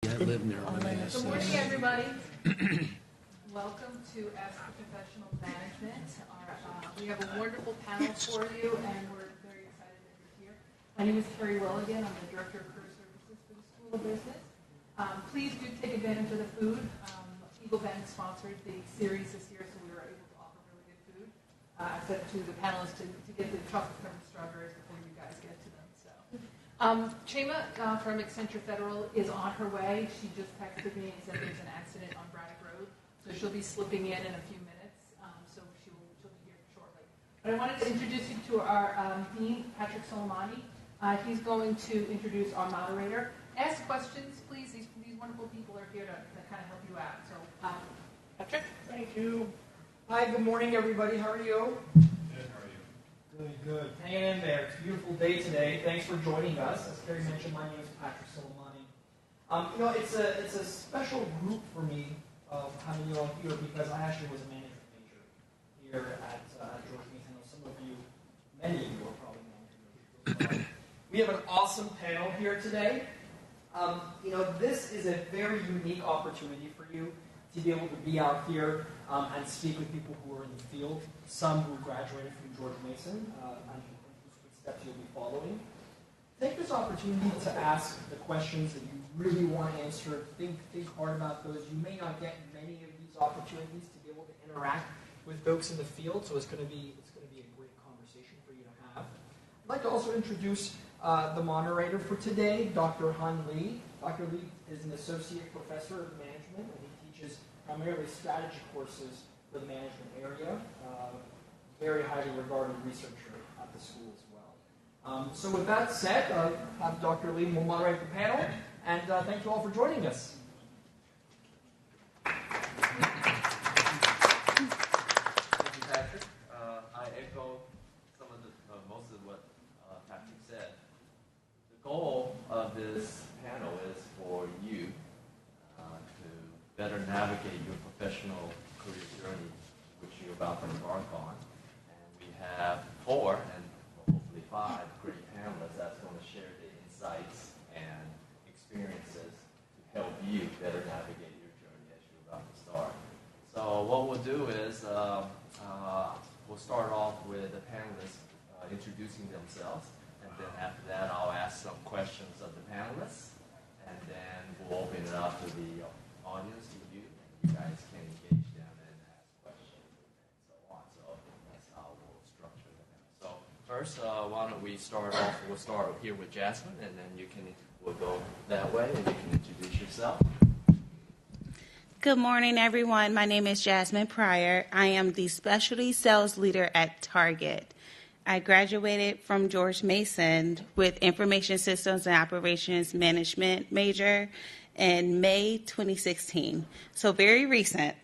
I live near Good morning, everybody. Welcome to Ask the Professional Management. We have a wonderful panel for you, and we're very excited that you're here. My name is Carrie Willigan. I'm the Director of Career Services for the School of Business. Please do take advantage of the food. Eagle Bank sponsored the series this year, so we were able to offer really good food. I said to the panelists to get the chocolate-covered strawberries before you guys get to them. Chema from Accenture Federal is on her way. She just texted me and said there's an accident on Braddock Road, so she'll be slipping in a few minutes. So she'll be here shortly. But I wanted to introduce you to our Dean, Patrick Soleimani. He's going to introduce our moderator. Ask questions, please. These wonderful people are here to kind of help you out. So, Patrick? Thank you. Hi, good morning, everybody. How are you? Good. Hanging in there. It's a beautiful day today. Thanks for joining us. As Carrie mentioned, my name is Patrick Soleimani. It's a special group for me of having you all here because I actually was a management major here at George Mason. I know some of you, many of you are probably management majors. We have an awesome panel here today. This is a very unique opportunity for you to be able to be out here and speak with people who are in the field, some who graduated from George Mason, and whose footsteps you'll be following. Take this opportunity to ask the questions that you really want to answer. Think hard about those. You may not get many of these opportunities to be able to interact with folks in the field, so it's going to be a great conversation for you to have. I'd like to also introduce the moderator for today, Dr. Han Lee. Dr. Lee is an associate professor of management, and he teaches primarily strategy courses for the management area. Very highly regarded researcher at the school as well. So with that said, have Dr. Lee will moderate the panel, and thank you all for joining us. Thank you, Patrick. I echo most of what Patrick said. The goal of this panel is for you to better navigate your professional career journey, which you're about to embark on. And we have 4 and hopefully 5 great panelists that's going to share the insights and experiences to help you better navigate your journey as you're about to start. So what we'll do is we'll start off with the panelists introducing themselves, and then after that I'll ask some questions of the panelists, and then we'll open it up to the audience, to you, and you guys can engage them and ask questions and so on. So that's how we'll structure the panel. So first, why don't we start off? We'll start here with Jasmine, and then we'll go that way, and you can introduce yourself. Good morning, everyone. My name is Jasmine Pryor. I am the specialty sales leader at Target. I graduated from George Mason with Information Systems and Operations Management major in May 2016, so very recent.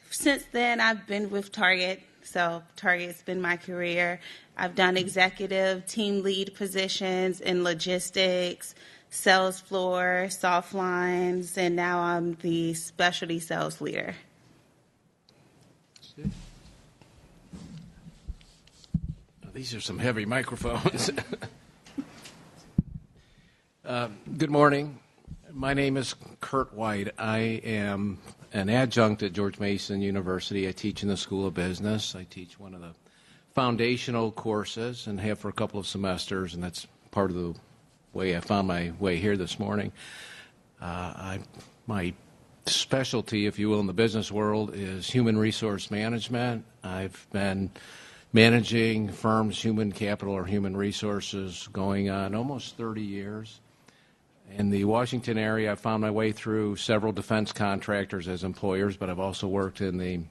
Since then, I've been with Target, so Target's been my career. I've done executive team lead positions in logistics, sales floor, soft lines, and now I'm the specialty sales leader. These are some heavy microphones. Good morning. My name is Kurt White. I am an adjunct at George Mason University. I teach in the School of Business. I teach one of the foundational courses and have for a couple of semesters, and that's part of the way I found my way here this morning. My specialty, if you will, in the business world is human resource management. I've been managing firms' human capital or human resources going on almost 30 years. In the Washington area, I found my way through several defense contractors as employers, but I've also worked in the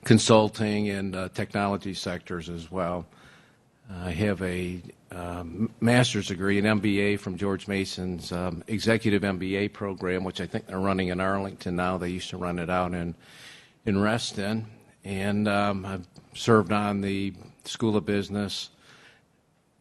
consulting and technology sectors as well. I have a master's degree, an MBA from George Mason's executive MBA program, which I think they're running in Arlington now. They used to run it out in Reston. And I've served on the School of Business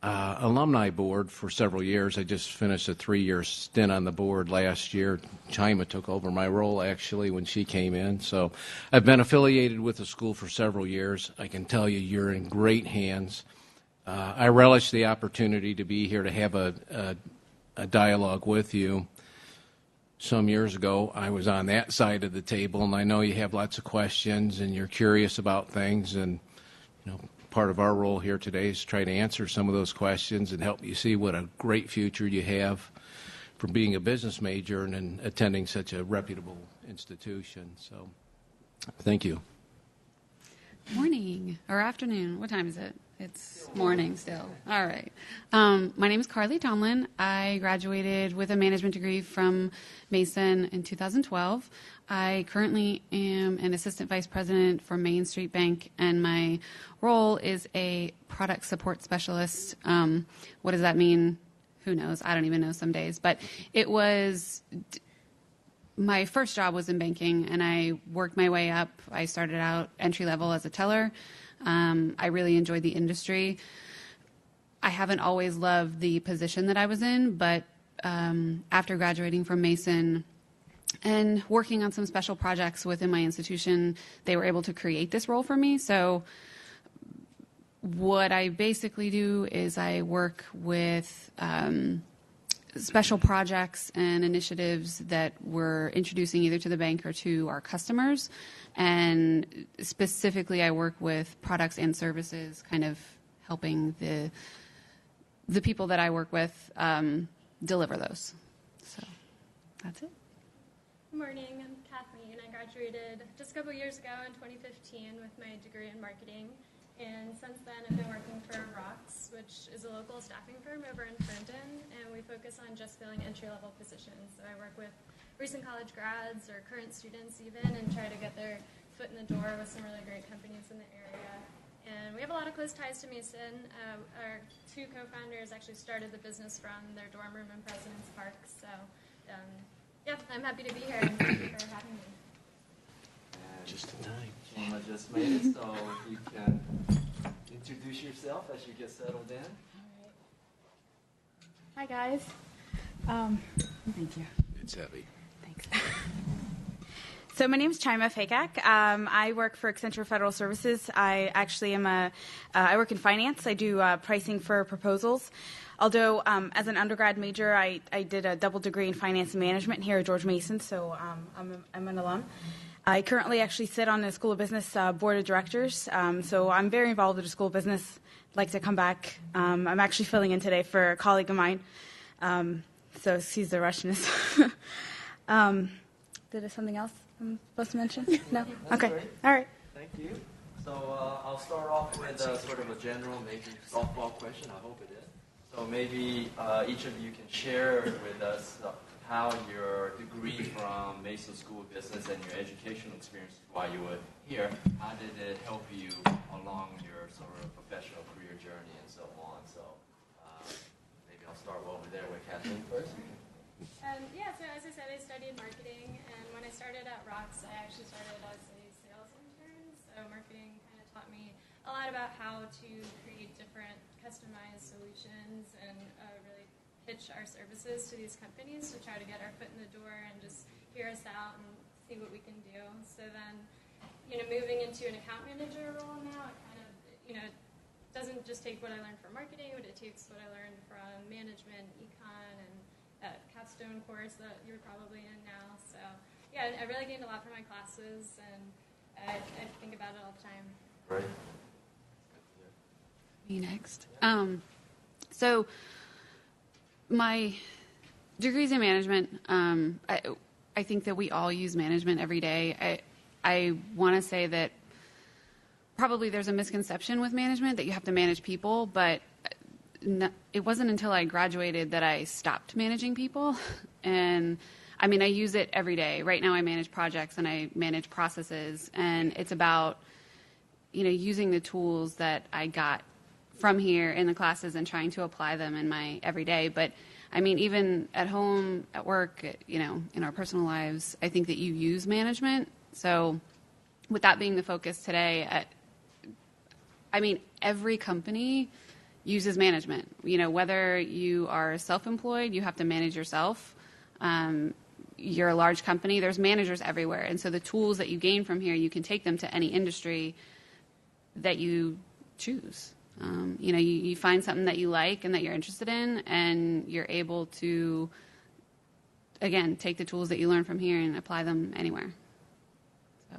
alumni board for several years. I just finished a 3-year stint on the board last year. Chima took over my role, actually, when she came in. So I've been affiliated with the school for several years. I can tell you you're in great hands. I relish the opportunity to be here to have a dialogue with you. some years ago, I was on that side of the table, and I know you have lots of questions and you're curious about things, and part of our role here today is to try to answer some of those questions and help you see what a great future you have from being a business major and then attending such a reputable institution. So, thank you. Morning or afternoon. What time is it? It's morning still. All right. My name is Carly Tomlin. I graduated with a management degree from Mason in 2012. I currently am an assistant vice president for Main Street Bank, and my role is a product support specialist. What does that mean? Who knows? I don't even know some days. But it was my first job was in banking, and I worked my way up. I started out entry level as a teller. I really enjoyed the industry. I haven't always loved the position that I was in, but after graduating from Mason and working on some special projects within my institution, they were able to create this role for me. So what I basically do is I work with special projects and initiatives that we're introducing either to the bank or to our customers. And specifically, I work with products and services, kind of helping the people that I work with deliver those. So that's it. Good morning, I'm Kathleen. I graduated just a couple years ago in 2015 with my degree in marketing. And since then, I've been working for ROCKS, which is a local staffing firm over in Fernton, and we focus on just filling entry-level positions. So I work with recent college grads or current students even, and try to get their foot in the door with some really great companies in the area. And we have a lot of close ties to Mason. Our two co-founders actually started the business from their dorm room in President's Park. So, yeah, I'm happy to be here, and thank you for having me. Just in time. Shama just made it, so if you can introduce yourself as you get settled in. Hi, guys. Thank you. It's heavy. Thanks. So my name is Chima Fakak. I work for Accenture Federal Services. I actually am I work in finance. I do pricing for proposals. Although as an undergrad major, I did a double degree in finance and management here at George Mason, so I'm an alum. I currently actually sit on the School of Business Board of Directors, so I'm very involved with the School of Business. I'd like to come back. I'm actually filling in today for a colleague of mine, so excuse the rushness. Did I something else I'm supposed to mention? No? Okay. Great. All right. Thank you. So I'll start off with sort of a general, maybe softball question. I hope it is. So maybe each of you can share with us how your degree from Mason School of Business and your educational experience while you were here, how did it help you along your sort of professional career journey and so on? So maybe I'll start over there with Kathleen first. Yeah, so as I said, I studied marketing, and when I started at ROCKS, I actually started as a sales intern. So marketing kind of taught me a lot about how to create different customized solutions and really pitch our services to these companies to try to get our foot in the door and just hear us out and see what we can do. So then, moving into an account manager role now, it kind of, doesn't just take what I learned from marketing, but it takes what I learned from management, econ, and that capstone course that you're probably in now. So, yeah, I really gained a lot from my classes, and I think about it all the time. Right. Me next. So my degree's in management. I think that we all use management every day. I want to say that probably there's a misconception with management that you have to manage people, but it wasn't until I graduated that I stopped managing people. And I mean, I use it every day. Right now I manage projects and I manage processes, and it's about, using the tools that I got from here in the classes and trying to apply them in my everyday. But I mean, even at home, at work, in our personal lives, I think that you use management. So with that being the focus today, every company uses management. Whether you are self-employed, you have to manage yourself. You're a large company, there's managers everywhere. And so the tools that you gain from here, you can take them to any industry that you choose. You find something that you like and that you're interested in, and you're able to again, take the tools that you learn from here and apply them anywhere. So.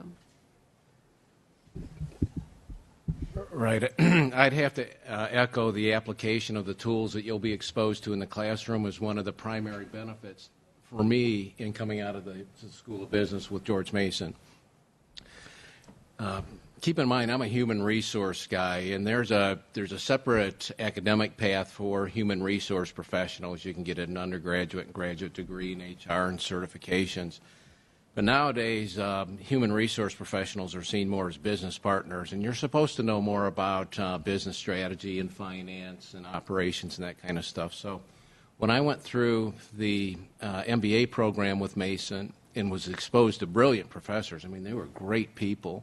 Right. I'd have to echo the application of the tools that you'll be exposed to in the classroom as one of the primary benefits for me in coming out of the School of Business with George Mason. Keep in mind, I'm a human resource guy, and there's a separate academic path for human resource professionals. You can get an undergraduate and graduate degree in HR and certifications. But nowadays, human resource professionals are seen more as business partners, and you're supposed to know more about business strategy and finance and operations and that kind of stuff. So when I went through the MBA program with Mason and was exposed to brilliant professors, I mean, they were great people,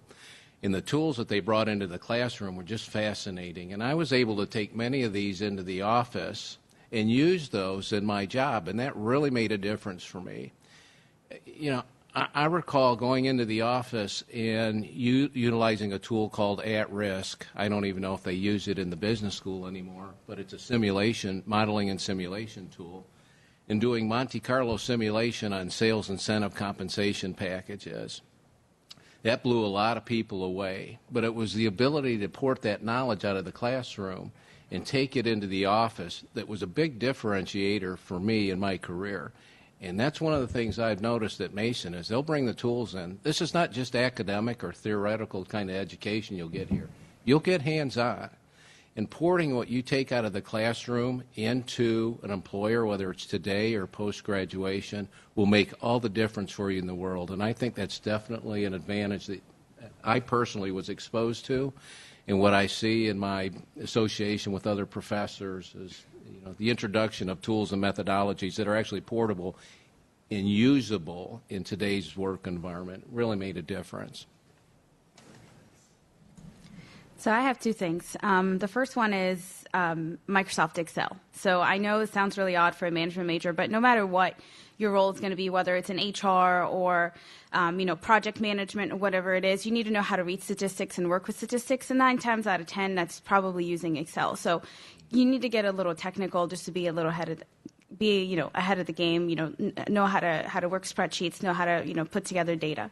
and the tools that they brought into the classroom were just fascinating. And I was able to take many of these into the office and use those in my job, and that really made a difference for me. You know, I recall going into the office and utilizing a tool called At Risk. I don't even know if they use it in the business school anymore, but it's a simulation, modeling and simulation tool, and doing Monte Carlo simulation on sales incentive compensation packages. That blew a lot of people away, but it was the ability to port that knowledge out of the classroom and take it into the office that was a big differentiator for me in my career. And that's one of the things I've noticed at Mason is they'll bring the tools in. This is not just academic or theoretical kind of education you'll get here. You'll get hands-on. And porting what you take out of the classroom into an employer, whether it's today or post-graduation, will make all the difference for you in the world. And I think that's definitely an advantage that I personally was exposed to. And what I see in my association with other professors is the introduction of tools and methodologies that are actually portable and usable in today's work environment really made a difference. So I have two things. The first one is Microsoft Excel. So I know it sounds really odd for a management major, but no matter what your role is going to be, whether it's in HR or project management or whatever it is, you need to know how to read statistics and work with statistics. And 9 times out of 10, that's probably using Excel. So you need to get a little technical just to be a little ahead of the game. Know how to work spreadsheets, know how to put together data.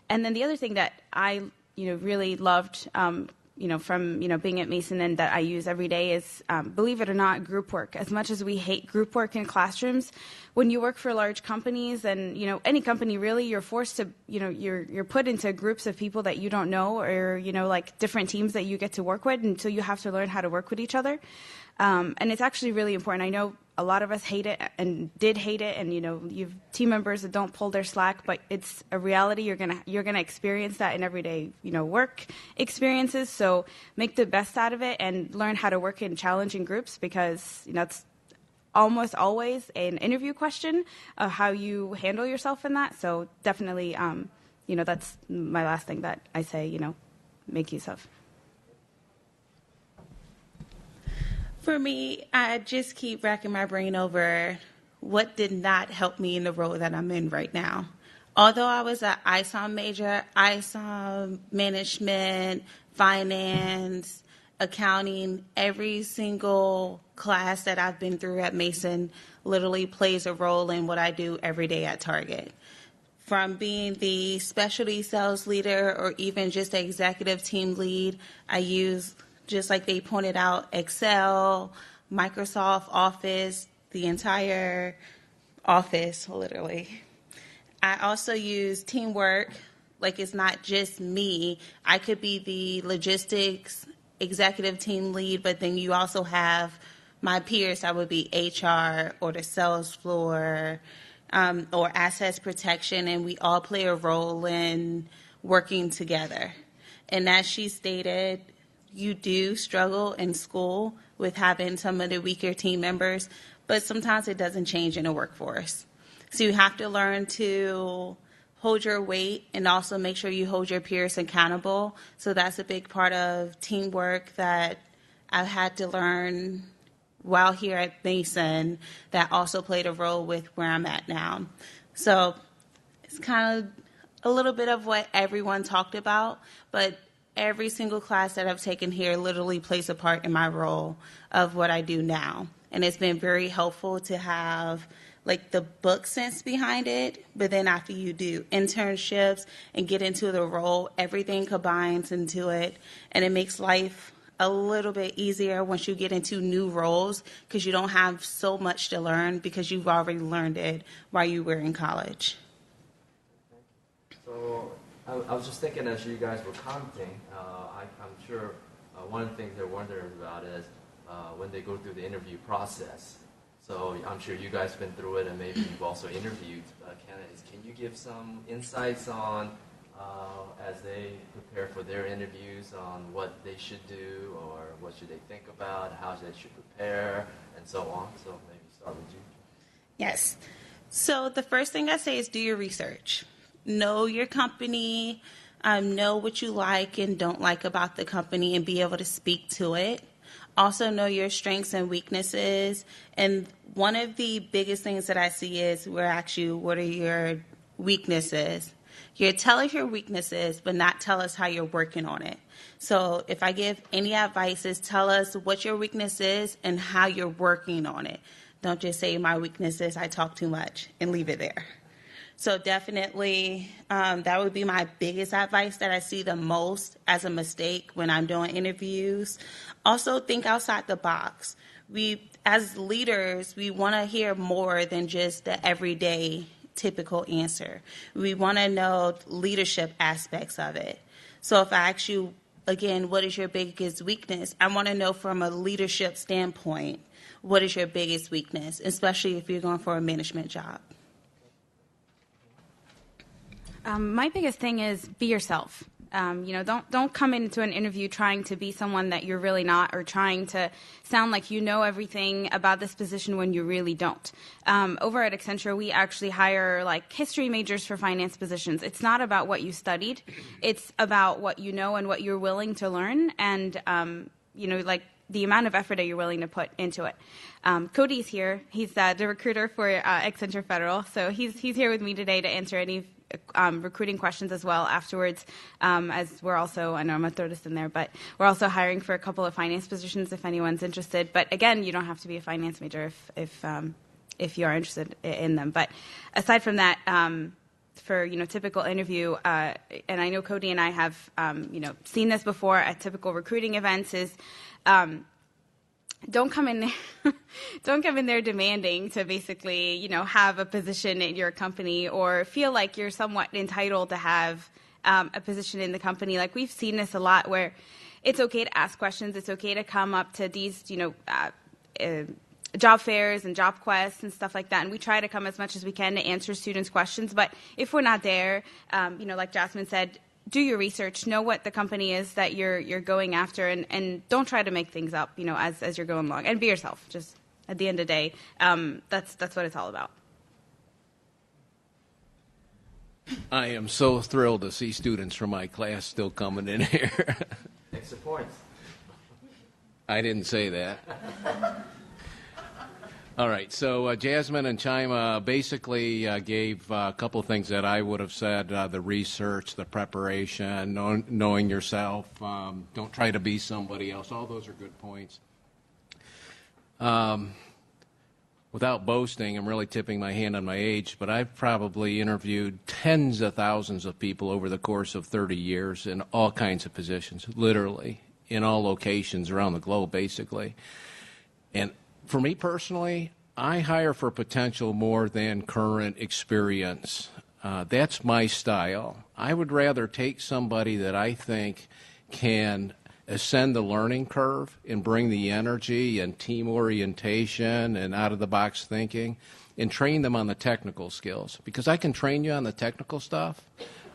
And then the other thing that I really loved from being at Mason and that I use every day is, believe it or not, group work. As much as we hate group work in classrooms, when you work for large companies and any company really, you're forced to you're put into groups of people that you don't know, or like different teams that you get to work with, and so you have to learn how to work with each other. And it's actually really important. I know a lot of us hate it and did hate it, and you've team members that don't pull their slack, but it's a reality. You're gonna experience that in everyday work experiences. So make the best out of it and learn how to work in challenging groups, because it's almost always an interview question of how you handle yourself in that. So definitely, that's my last thing that I say. Make use of. For me, I just keep racking my brain over what did not help me in the role that I'm in right now. Although I was an ISOM major, ISOM, management, finance, accounting, every single class that I've been through at Mason literally plays a role in what I do every day at Target. From being the specialty sales leader or even just the executive team lead, I use, just like they pointed out, Excel, Microsoft Office, the entire office, literally. I also use teamwork, like it's not just me. I could be the logistics executive team lead, but then you also have my peers that would be HR or the sales floor or assets protection, and we all play a role in working together. And as she stated, you do struggle in school with having some of the weaker team members, but sometimes it doesn't change in the workforce. So you have to learn to hold your weight and also make sure you hold your peers accountable. So that's a big part of teamwork that I've had to learn while here at Mason that also played a role with where I'm at now. So it's kind of a little bit of what everyone talked about, but every single class that I've taken here literally plays a part in my role of what I do now. And it's been very helpful to have like the book sense behind it, but then after you do internships and get into the role, everything combines into it, and it makes life a little bit easier once you get into new roles because you don't have so much to learn because you've already learned it while you were in college. So I was just thinking as you guys were commenting, I'm sure one of the things they're wondering about is when they go through the interview process. So I'm sure you guys have been through it, and maybe you've also interviewed candidates. Can you give some insights on, as they prepare for their interviews, on what they should do, or what should they think about, how they should prepare, and so on? So maybe start with you. Yes. So the first thing I say is do your research. Know your company, know what you like and don't like about the company, and be able to speak to it. Also know your strengths and weaknesses. And one of the biggest things that I see is we'll ask you, what are your weaknesses? You tell us your weaknesses, but not tell us how you're working on it. So if I give any advice, is tell us what your weakness is and how you're working on it. Don't just say my weakness is I talk too much and leave it there. So definitely, that would be my biggest advice that I see the most as a mistake when I'm doing interviews. Also, think outside the box. We, as leaders, we want to hear more than just the everyday typical answer. We want to know leadership aspects of it. So if I ask you, again, what is your biggest weakness? I want to know from a leadership standpoint, what is your biggest weakness, especially if you're going for a management job. My biggest thing is be yourself. Don't come into an interview trying to be someone that you're really not, or trying to sound like you know everything about this position when you really don't. Over at Accenture, we actually hire like history majors for finance positions. It's not about what you studied; it's about what you know and what you're willing to learn, and like the amount of effort that you're willing to put into it. Cody's here; he's the recruiter for Accenture Federal, so he's here with me today to answer any recruiting questions as well afterwards, as we're also, I know I'm going to throw this in there, but we're also hiring for a couple of finance positions if anyone's interested. But again, you don't have to be a finance major if you are interested in them. But aside from that, for typical interview, and I know Cody and I have seen this before at typical recruiting events, is don't come in there demanding to basically, have a position in your company, or feel like you're somewhat entitled to have a position in the company. Like, we've seen this a lot, where it's okay to ask questions. It's okay to come up to these, job fairs and job quests and stuff like that. And we try to come as much as we can to answer students' questions. But if we're not there, like Jasmine said, do your research, know what the company is that you're going after, and don't try to make things up, as you're going along. And be yourself. Just at the end of the day, that's what it's all about. I am so thrilled to see students from my class still coming in here. Extra points. I didn't say that. All right, so Jasmine and Chima basically gave a couple of things that I would have said, the research, the preparation, knowing yourself, don't try to be somebody else. All those are good points. Without boasting, I'm really tipping my hand on my age, but I've probably interviewed tens of thousands of people over the course of 30 years in all kinds of positions, literally, in all locations around the globe, basically. And for me personally, I hire for potential more than current experience. That's my style. I would rather take somebody that I think can ascend the learning curve and bring the energy and team orientation and out-of-the-box thinking, and train them on the technical skills. Because I can train you on the technical stuff.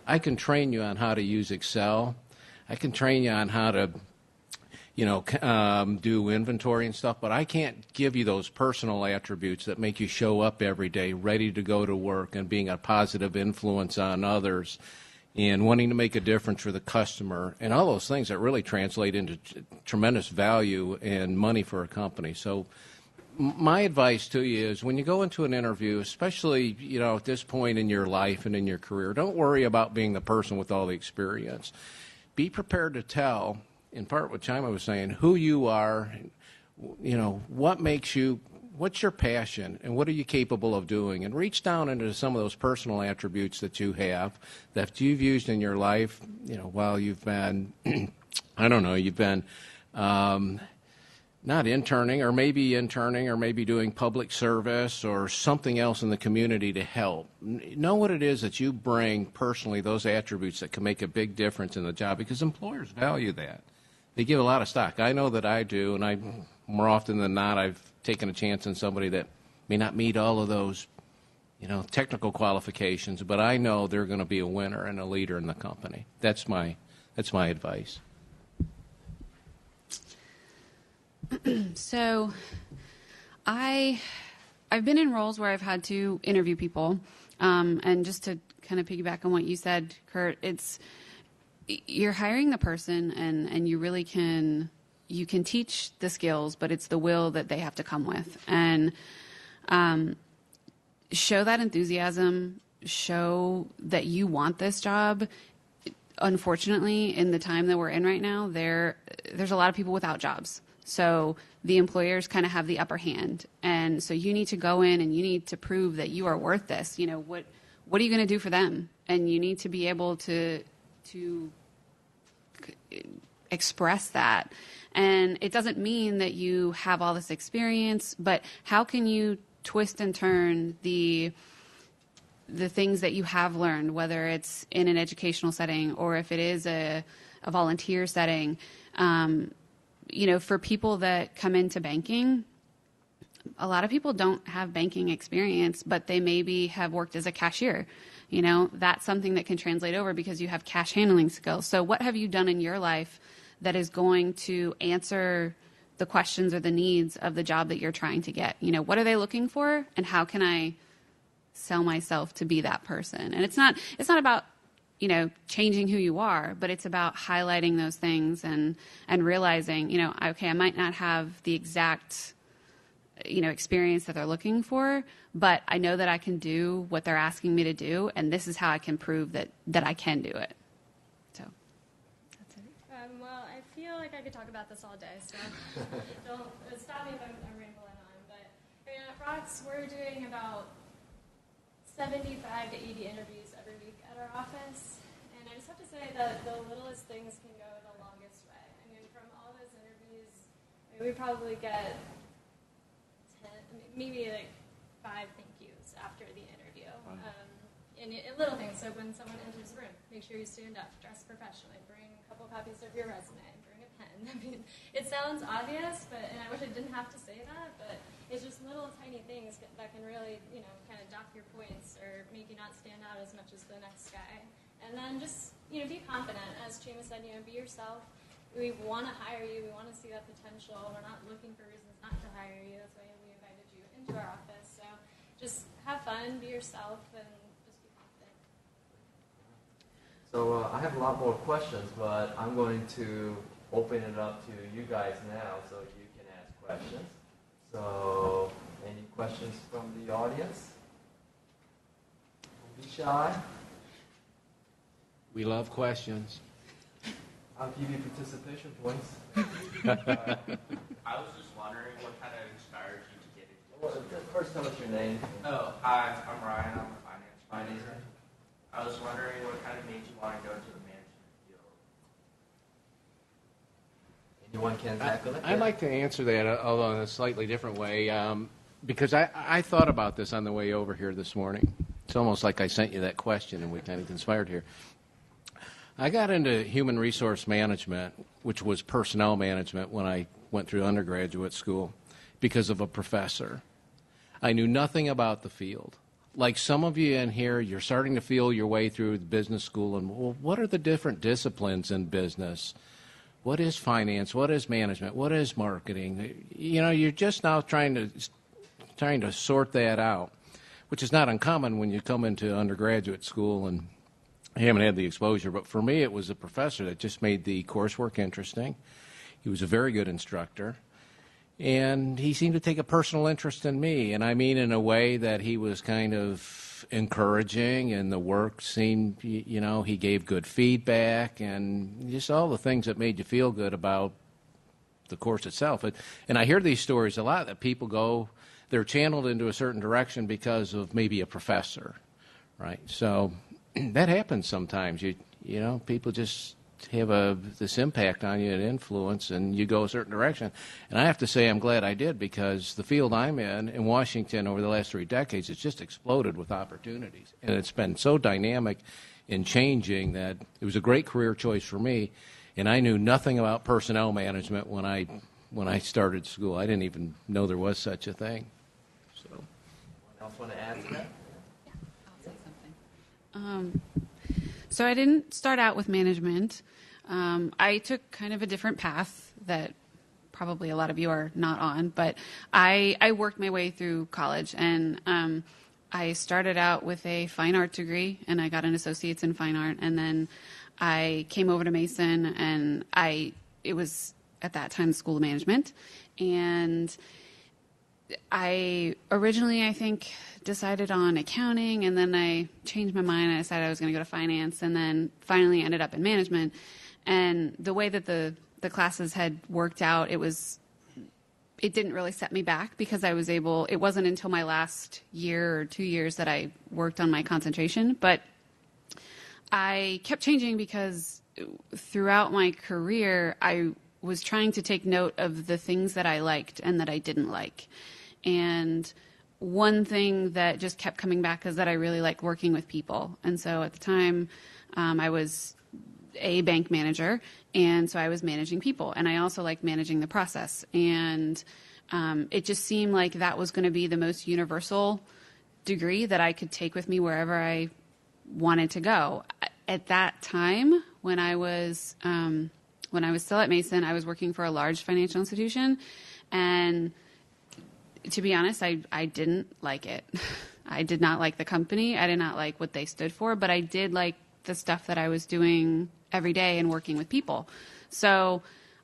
I can train you on how to use Excel. I can train you on how to do inventory and stuff, but I can't give you those personal attributes that make you show up every day ready to go to work and being a positive influence on others and wanting to make a difference for the customer and all those things that really translate into tremendous value and money for a company. So my advice to you is when you go into an interview, especially at this point in your life and in your career, don't worry about being the person with all the experience. Be prepared to tell, in part what Chima was saying, who you are, what makes you what's your passion and what are you capable of doing? And reach down into some of those personal attributes that you have that you've used in your life, while you've been, I don't know, you've been not interning or maybe doing public service or something else in the community to help. Know what it is that you bring personally, those attributes that can make a big difference in the job, because employers value that. They give a lot of stock. I know that I do, and more often than not, I've taken a chance on somebody that may not meet all of those, technical qualifications, but I know they're going to be a winner and a leader in the company. That's my advice. So I've been in roles where I've had to interview people, and just to kind of piggyback on what you said, Kurt, you're hiring the person, and you really can teach the skills, but it's the will that they have to come with, and show that enthusiasm, show that you want this job. Unfortunately, in the time that we're in right now, there's a lot of people without jobs. So the employers kind of have the upper hand. And so you need to go in and you need to prove that you are worth this. What are you going to do for them? And you need to be able to express that. And it doesn't mean that you have all this experience, but how can you twist and turn the things that you have learned, whether it's in an educational setting or if it is a volunteer setting. For people that come into banking, a lot of people don't have banking experience, but they maybe have worked as a cashier. That's something that can translate over because you have cash handling skills. So what have you done in your life that is going to answer the questions or the needs of the job that you're trying to get? What are they looking for, and how can I sell myself to be that person? And it's not about changing who you are, but it's about highlighting those things and realizing, okay, I might not have the exact, experience that they're looking for, but I know that I can do what they're asking me to do, and this is how I can prove that I can do it. So that's it. Well, I feel like I could talk about this all day, so don't stop me if I'm rambling on. But at Rocks, we're doing about 75 to 80 interviews every week at our office, and I just have to say that the littlest things can go the longest way. From all those interviews, we probably get 10, maybe like 5 thank yous after the interview. And little things, so when someone enters the room, make sure you stand up, dress professionally, bring a couple copies of your resume, bring a pen. It sounds obvious, and I wish I didn't have to say that, but it's just little tiny things that can really, kind of dock your points or make you not stand out as much as the next guy. And then just, be confident. As Chima said, be yourself. We want to hire you. We want to see that potential. We're not looking for reasons not to hire you. That's why we invited you into our office. So just have fun, be yourself, and just be confident. So I have a lot more questions, but I'm going to open it up to you guys now so you can ask questions. So, any questions from the audience? Don't be shy. We love questions. I'll give you participation points. I was just wondering what kind of inspired you to get into Well, first, tell us your name. Oh, hi, I'm Ryan. I'm a finance Finance. major. I was wondering what kind of made you want to go into the management field. Anyone can tackle it? I'd like to answer that, although in a slightly different way, because I thought about this on the way over here this morning. It's almost like I sent you that question and we kind of conspired here. I got into human resource management, which was personnel management, when I went through undergraduate school because of a professor. I knew nothing about the field. Like some of you in here, you're starting to feel your way through the business school, and well, what are the different disciplines in business? What is finance? What is management? What is marketing? You're just now trying to sort that out, which is not uncommon when you come into undergraduate school and I haven't had the exposure. But for me, it was a professor that just made the coursework interesting. He was a very good instructor, and he seemed to take a personal interest in me, and I mean in a way that he was kind of encouraging, and the work seemed, he gave good feedback, and just all the things that made you feel good about the course itself. And I hear these stories a lot that people go, they're channeled into a certain direction because of maybe a professor, right? So that happens sometimes. You know, people just have this impact on you and influence, and you go a certain direction. And I have to say I'm glad I did, because the field I'm in Washington over the last 3 decades, it's just exploded with opportunities. And it's been so dynamic and changing that it was a great career choice for me. And I knew nothing about personnel management when I started school. I didn't even know there was such a thing. So, Anyone else want to add to that? I'll say something. So I didn't start out with management. I took kind of a different path that probably a lot of you are not on, but I worked my way through college, and I started out with a fine art degree, and I got an associate's in fine art, and then I came over to Mason, and it was at that time School of Management, and I originally, I think, decided on accounting, and then I changed my mind. I decided I was going to go to finance, and then finally ended up in management. And the way that the classes had worked out, it didn't really set me back, because it wasn't until my last year or 2 years that I worked on my concentration. But I kept changing, because throughout my career, I was trying to take note of the things that I liked and that I didn't like. And one thing that just kept coming back is that I really liked working with people. And so at the time, I was a bank manager, and so I was managing people. And I also liked managing the process. And it just seemed like that was going to be the most universal degree that I could take with me wherever I wanted to go. At that time, when I was still at Mason, I was working for a large financial institution, and to be honest, I didn't like it. I did not like the company. I did not like what they stood for, but I did like the stuff that I was doing every day and working with people. So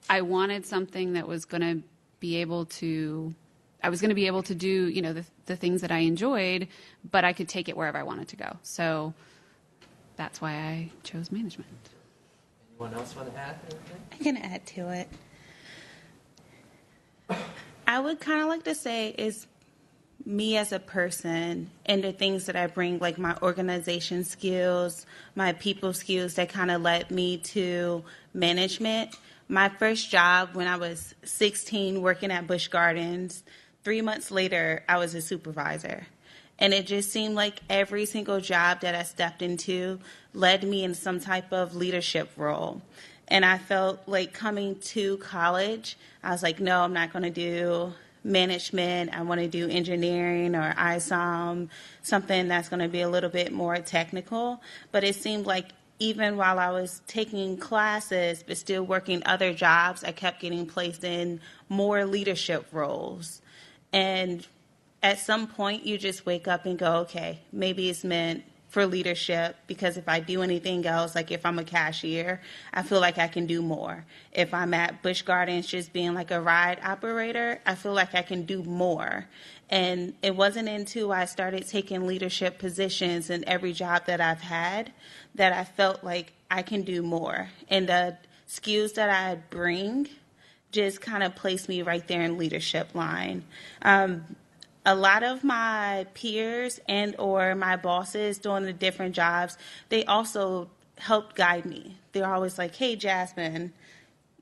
I wanted something that was going to be able to, I was going to be able to do, you know, the things that I enjoyed, but I could take it wherever I wanted to go. So that's why I chose management. Anyone else want to add anything? I can add to it. I would kind of like to say is me as a person and the things that I bring, like my organization skills, my people skills, that kind of led me to management. My first job when I was 16 working at Busch Gardens, 3 months later, I was a supervisor. And it just seemed like every single job that I stepped into led me in some type of leadership role. And I felt like coming to college, I was like, no, I'm not going to do management. I want to do engineering or ISOM, something that's going to be a little bit more technical. But it seemed like even while I was taking classes but still working other jobs, I kept getting placed in more leadership roles. And at some point, you just wake up and go, okay, maybe it's meant for leadership, because if I do anything else, like if I'm a cashier, I feel like I can do more. If I'm at Busch Gardens just being like a ride operator, I feel like I can do more. And it wasn't until I started taking leadership positions in every job that I've had that I felt like I can do more. And the skills that I bring just kind of placed me right there in leadership line. A lot of my peers and or my bosses doing the different jobs, they also helped guide me. They're always like, hey, Jasmine,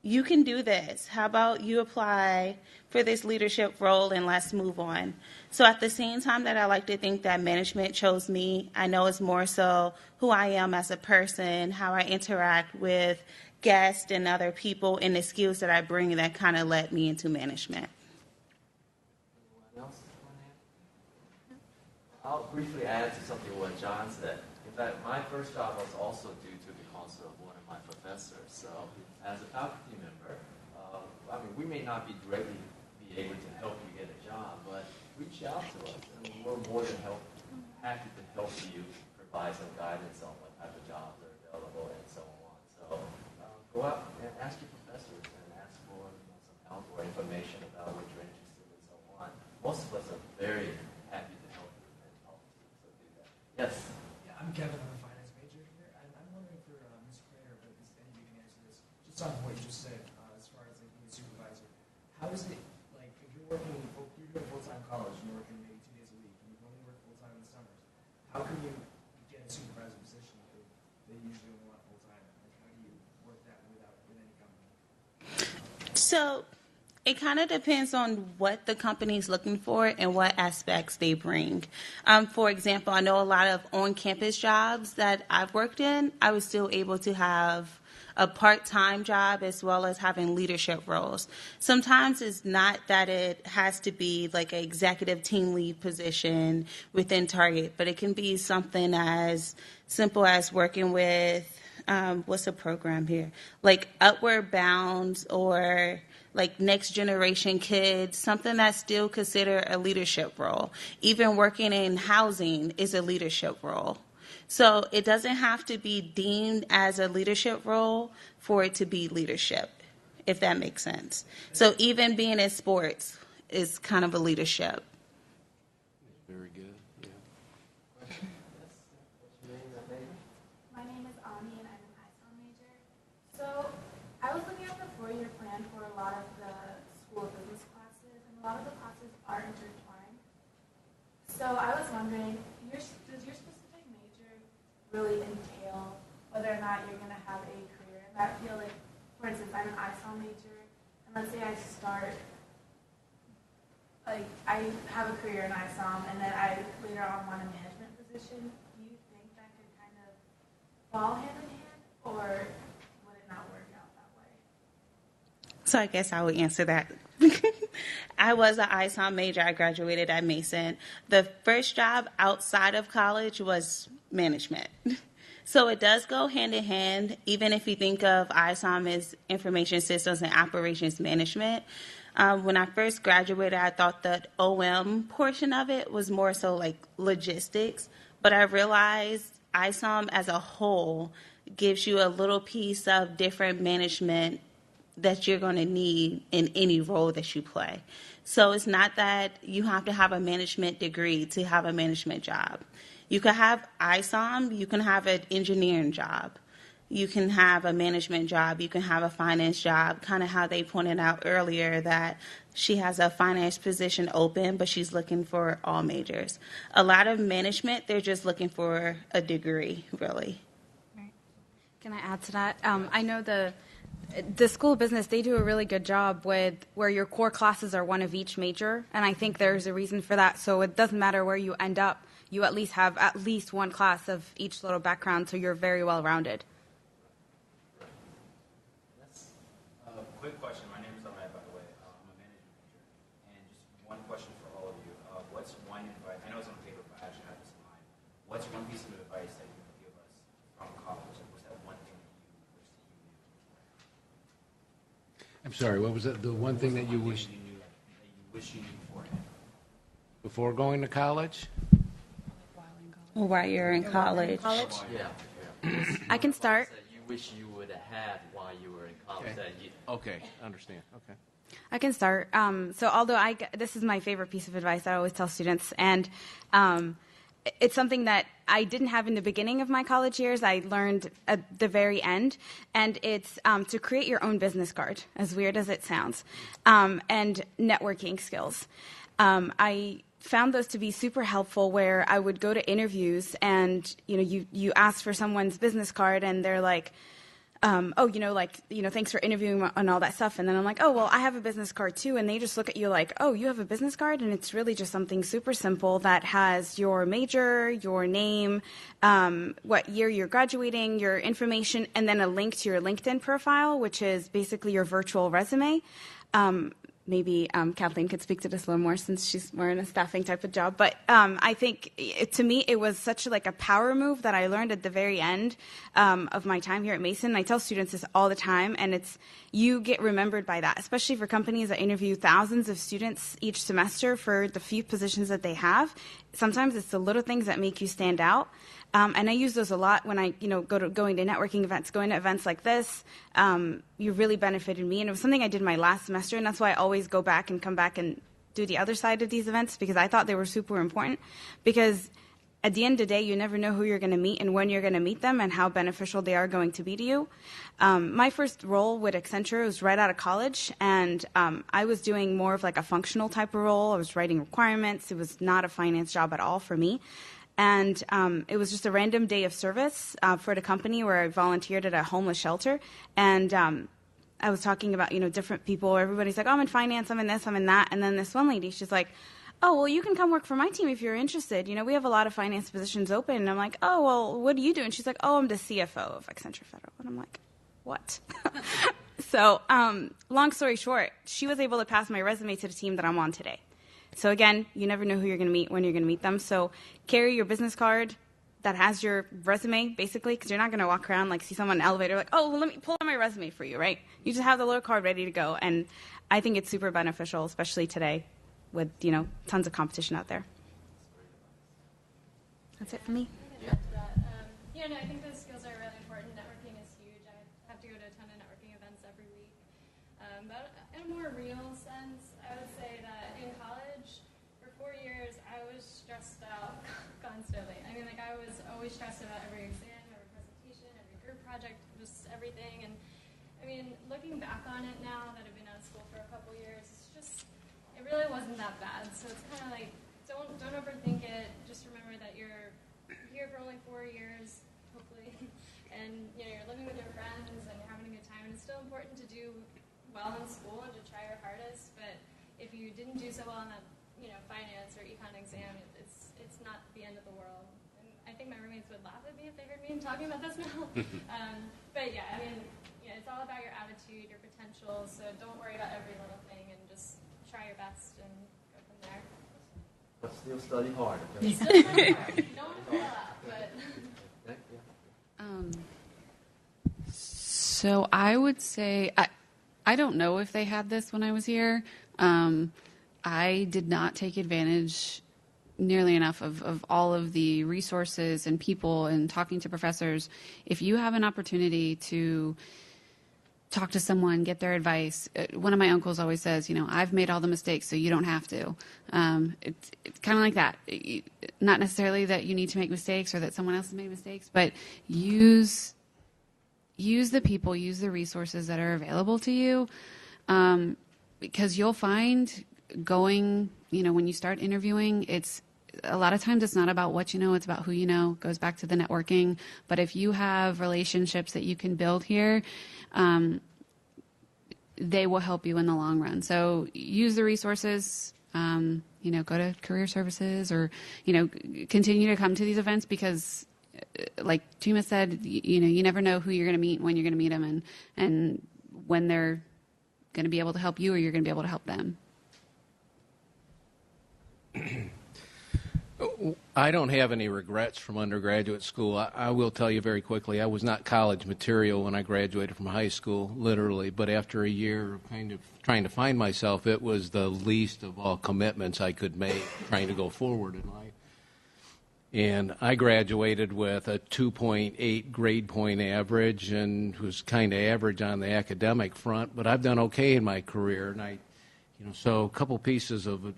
you can do this. How about you apply for this leadership role and let's move on. So at the same time that I like to think that management chose me, I know it's more so who I am as a person, how I interact with guests and other people, and the skills that I bring that kind of led me into management. Anyone else? I'll briefly add to something what John said. In fact, my first job was also due to the counsel of one of my professors. So as a faculty member, I mean, we may not be directly be able to help you get a job, but reach out to us, and we're more than happy to help you provide some guidance on what type of jobs are available and so on. So go out and ask your professors and ask for some help or information about what you're interested in and so on. Most of us are very happy to help you and help you. So do that. Yes? Yeah, I'm Kevin. I'm a finance major here. And I'm wondering for Ms. Prater, but Ms. Benny, you can answer this. Just on what you just said, as far as like being a supervisor. How is it, like, if you're doing full-time college and you're how can you get a supervisor position if they usually only want full-time? Like, how do you work that with any company? So it kind of depends on what the company is looking for and what aspects they bring. For example, I know a lot of on-campus jobs that I've worked in, I was still able to have a part-time job as well as having leadership roles. Sometimes it's not that it has to be like an executive team lead position within Target, but it can be something as simple as working with, what's the program here? Like Upward Bound or like Next Generation Kids, something that's still considered a leadership role. Even working in housing is a leadership role. So it doesn't have to be deemed as a leadership role for it to be leadership, if that makes sense. So even being in sports is kind of a leadership. Very good. Yeah. My name is Ani, and I'm an ISOM major. So I was looking at the four-year plan for a lot of the school business classes, and a lot of the classes are intertwined. So I was wondering, does your specific major really entail whether or not you're going to have a career in that field? Like, for instance, I'm an ISOM major, and let's say I start, like, I have a career in ISOM, and then I later on want a management position. Do you think that could kind of fall hand in hand, or would it not work out that way? So I guess I would answer that. I was an ISOM major. I graduated at Mason. The first job outside of college was management. So it does go hand in hand, even if you think of ISOM as information systems and operations management. When I first graduated, I thought the OM portion of it was more so like logistics, but I realized ISOM as a whole gives you a little piece of different management that you're going to need in any role that you play. So it's not that you have to have a management degree to have a management job. You can have ISOM, you can have an engineering job, you can have a management job, you can have a finance job, kind of how they pointed out earlier that she has a finance position open, but she's looking for all majors. A lot of management, they're just looking for a degree, really. Can I add to that? I know the School of Business, they do a really good job with where your core classes are one of each major, and I think there's a reason for that. So it doesn't matter where you end up, you at least have at least one class of each little background, so you're very well-rounded. That's a quick question. My name is Ahmed, by the way. I'm a management major. And just one question for all of you. What's one advice? I know it's on paper, but I actually have this in mind. What's one piece of advice that you would give us from college? Like, what's that one thing that you wish that you knew? I'm sorry, what was it? The one thing that you wish You knew, that you wish you knew beforehand. before going to college? While you're in college. Yeah. I can start. That you wish you would have had while you were in college. Okay. That you, Okay, understand. Okay. I can start. So although this is my favorite piece of advice I always tell students, and it's something that I didn't have in the beginning of my college years. I learned at the very end, and it's to create your own business card, as weird as it sounds, and networking skills. I found those to be super helpful where I would go to interviews and, you ask for someone's business card and they're like, thanks for interviewing and all that stuff. And then I'm like, oh, well, I have a business card too. And they just look at you like, oh, you have a business card? And it's really just something super simple that has your major, your name, what year you're graduating, your information, and then a link to your LinkedIn profile, which is basically your virtual resume. Maybe Kathleen could speak to this a little more since she's more in a staffing type of job. But I think, to me, it was such a power move that I learned at the very end of my time here at Mason. I tell students this all the time, and you get remembered by that, especially for companies that interview thousands of students each semester for the few positions that they have. Sometimes it's the little things that make you stand out. And I use those a lot when I, going to networking events, going to events like this. You really benefited me, and it was something I did my last semester, and that's why I always go back and come back and do the other side of these events, because I thought they were super important. Because at the end of the day, you never know who you're going to meet and when you're going to meet them and how beneficial they are going to be to you. My first role with Accenture was right out of college, and I was doing more of a functional type of role. I was writing requirements. It was not a finance job at all for me. And it was just a random day of service for the company where I volunteered at a homeless shelter. And I was talking about, different people. Everybody's like, oh, I'm in finance, I'm in this, I'm in that. And then this one lady, she's like, oh, well, you can come work for my team if you're interested. We have a lot of finance positions open. And I'm like, oh, well, what do you do? And she's like, oh, I'm the CFO of Accenture Federal. And I'm like, what? So long story short, she was able to pass my resume to the team that I'm on today. So again, you never know who you're going to meet when you're going to meet them. So carry your business card that has your resume, basically, because you're not going to walk around, like, see someone in an elevator, like, oh, well, let me pull out my resume for you, right? You just have the little card ready to go. And I think it's super beneficial, especially today with, tons of competition out there. That's it for me. I think those skills are really important. Networking is huge. I have to go to a ton of networking events every week. But in a more real sense, I would say that in college, for 4 years, I was stressed out constantly. I was always stressed about every exam, every presentation, every group project, just everything. And looking back on it now that I've been out of school for a couple years, it really wasn't that bad. So it's kind of like, don't overthink it. Just remember that you're here for only 4 years, hopefully, and you're living with your friends and you're having a good time. And it's still important to do well in school and to try your hardest. But if you didn't do so well on that, finance or econ exam, it's not the end of the world. And I think my roommates would laugh at me if they heard me talking about this now. But it's all about your attitude, your potential. So don't worry about every little thing and just try your best and go from there. But still study hard. Okay? Still study hard. You don't want to fail out, but. So I would say, I don't know if they had this when I was here. I did not take advantage nearly enough of all of the resources and people and talking to professors. If you have an opportunity to talk to someone, get their advice. One of my uncles always says, I've made all the mistakes, so you don't have to. It's kind of like that. Not necessarily that you need to make mistakes or that someone else has made mistakes, but use the people, use the resources that are available to you, because you'll find going, when you start interviewing, a lot of times it's not about what you know, it's about who you know. It goes back to the networking. But if you have relationships that you can build here, they will help you in the long run. So use the resources, go to career services or, continue to come to these events because like Chima said, you never know who you're going to meet, when you're going to meet them and when they're going to be able to help you or you're going to be able to help them. I don't have any regrets from undergraduate school. I will tell you very quickly, I was not college material when I graduated from high school, literally, but after a year kind of trying to find myself, it was the least of all commitments I could make trying to go forward in life. And I graduated with a 2.8 grade point average and was kind of average on the academic front, but I've done okay in my career. And so a couple pieces of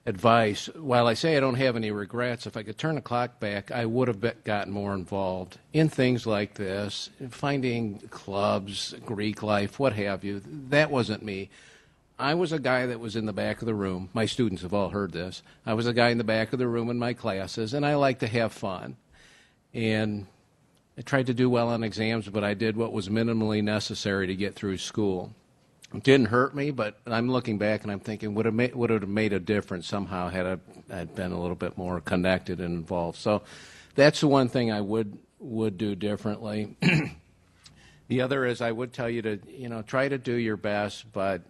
advice. While I say I don't have any regrets, if I could turn the clock back, I would have gotten more involved in things like this, finding clubs, Greek life, what have you. That wasn't me. I was a guy that was in the back of the room. My students have all heard this. I was a guy in the back of the room in my classes, and I like to have fun. And I tried to do well on exams, but I did what was minimally necessary to get through school. It didn't hurt me, but I'm looking back and I'm thinking, would it have made a difference somehow had I been a little bit more connected and involved. So that's the one thing I would do differently. The other is I would tell you to, try to do your best, but,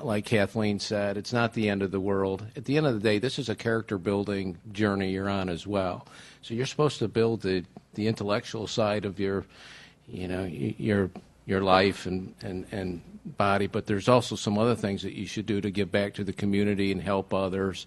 like Kathleen said, it's not the end of the world. At the end of the day, this is a character-building journey you're on as well. So you're supposed to build the intellectual side of your life and body, but there's also some other things that you should do to give back to the community and help others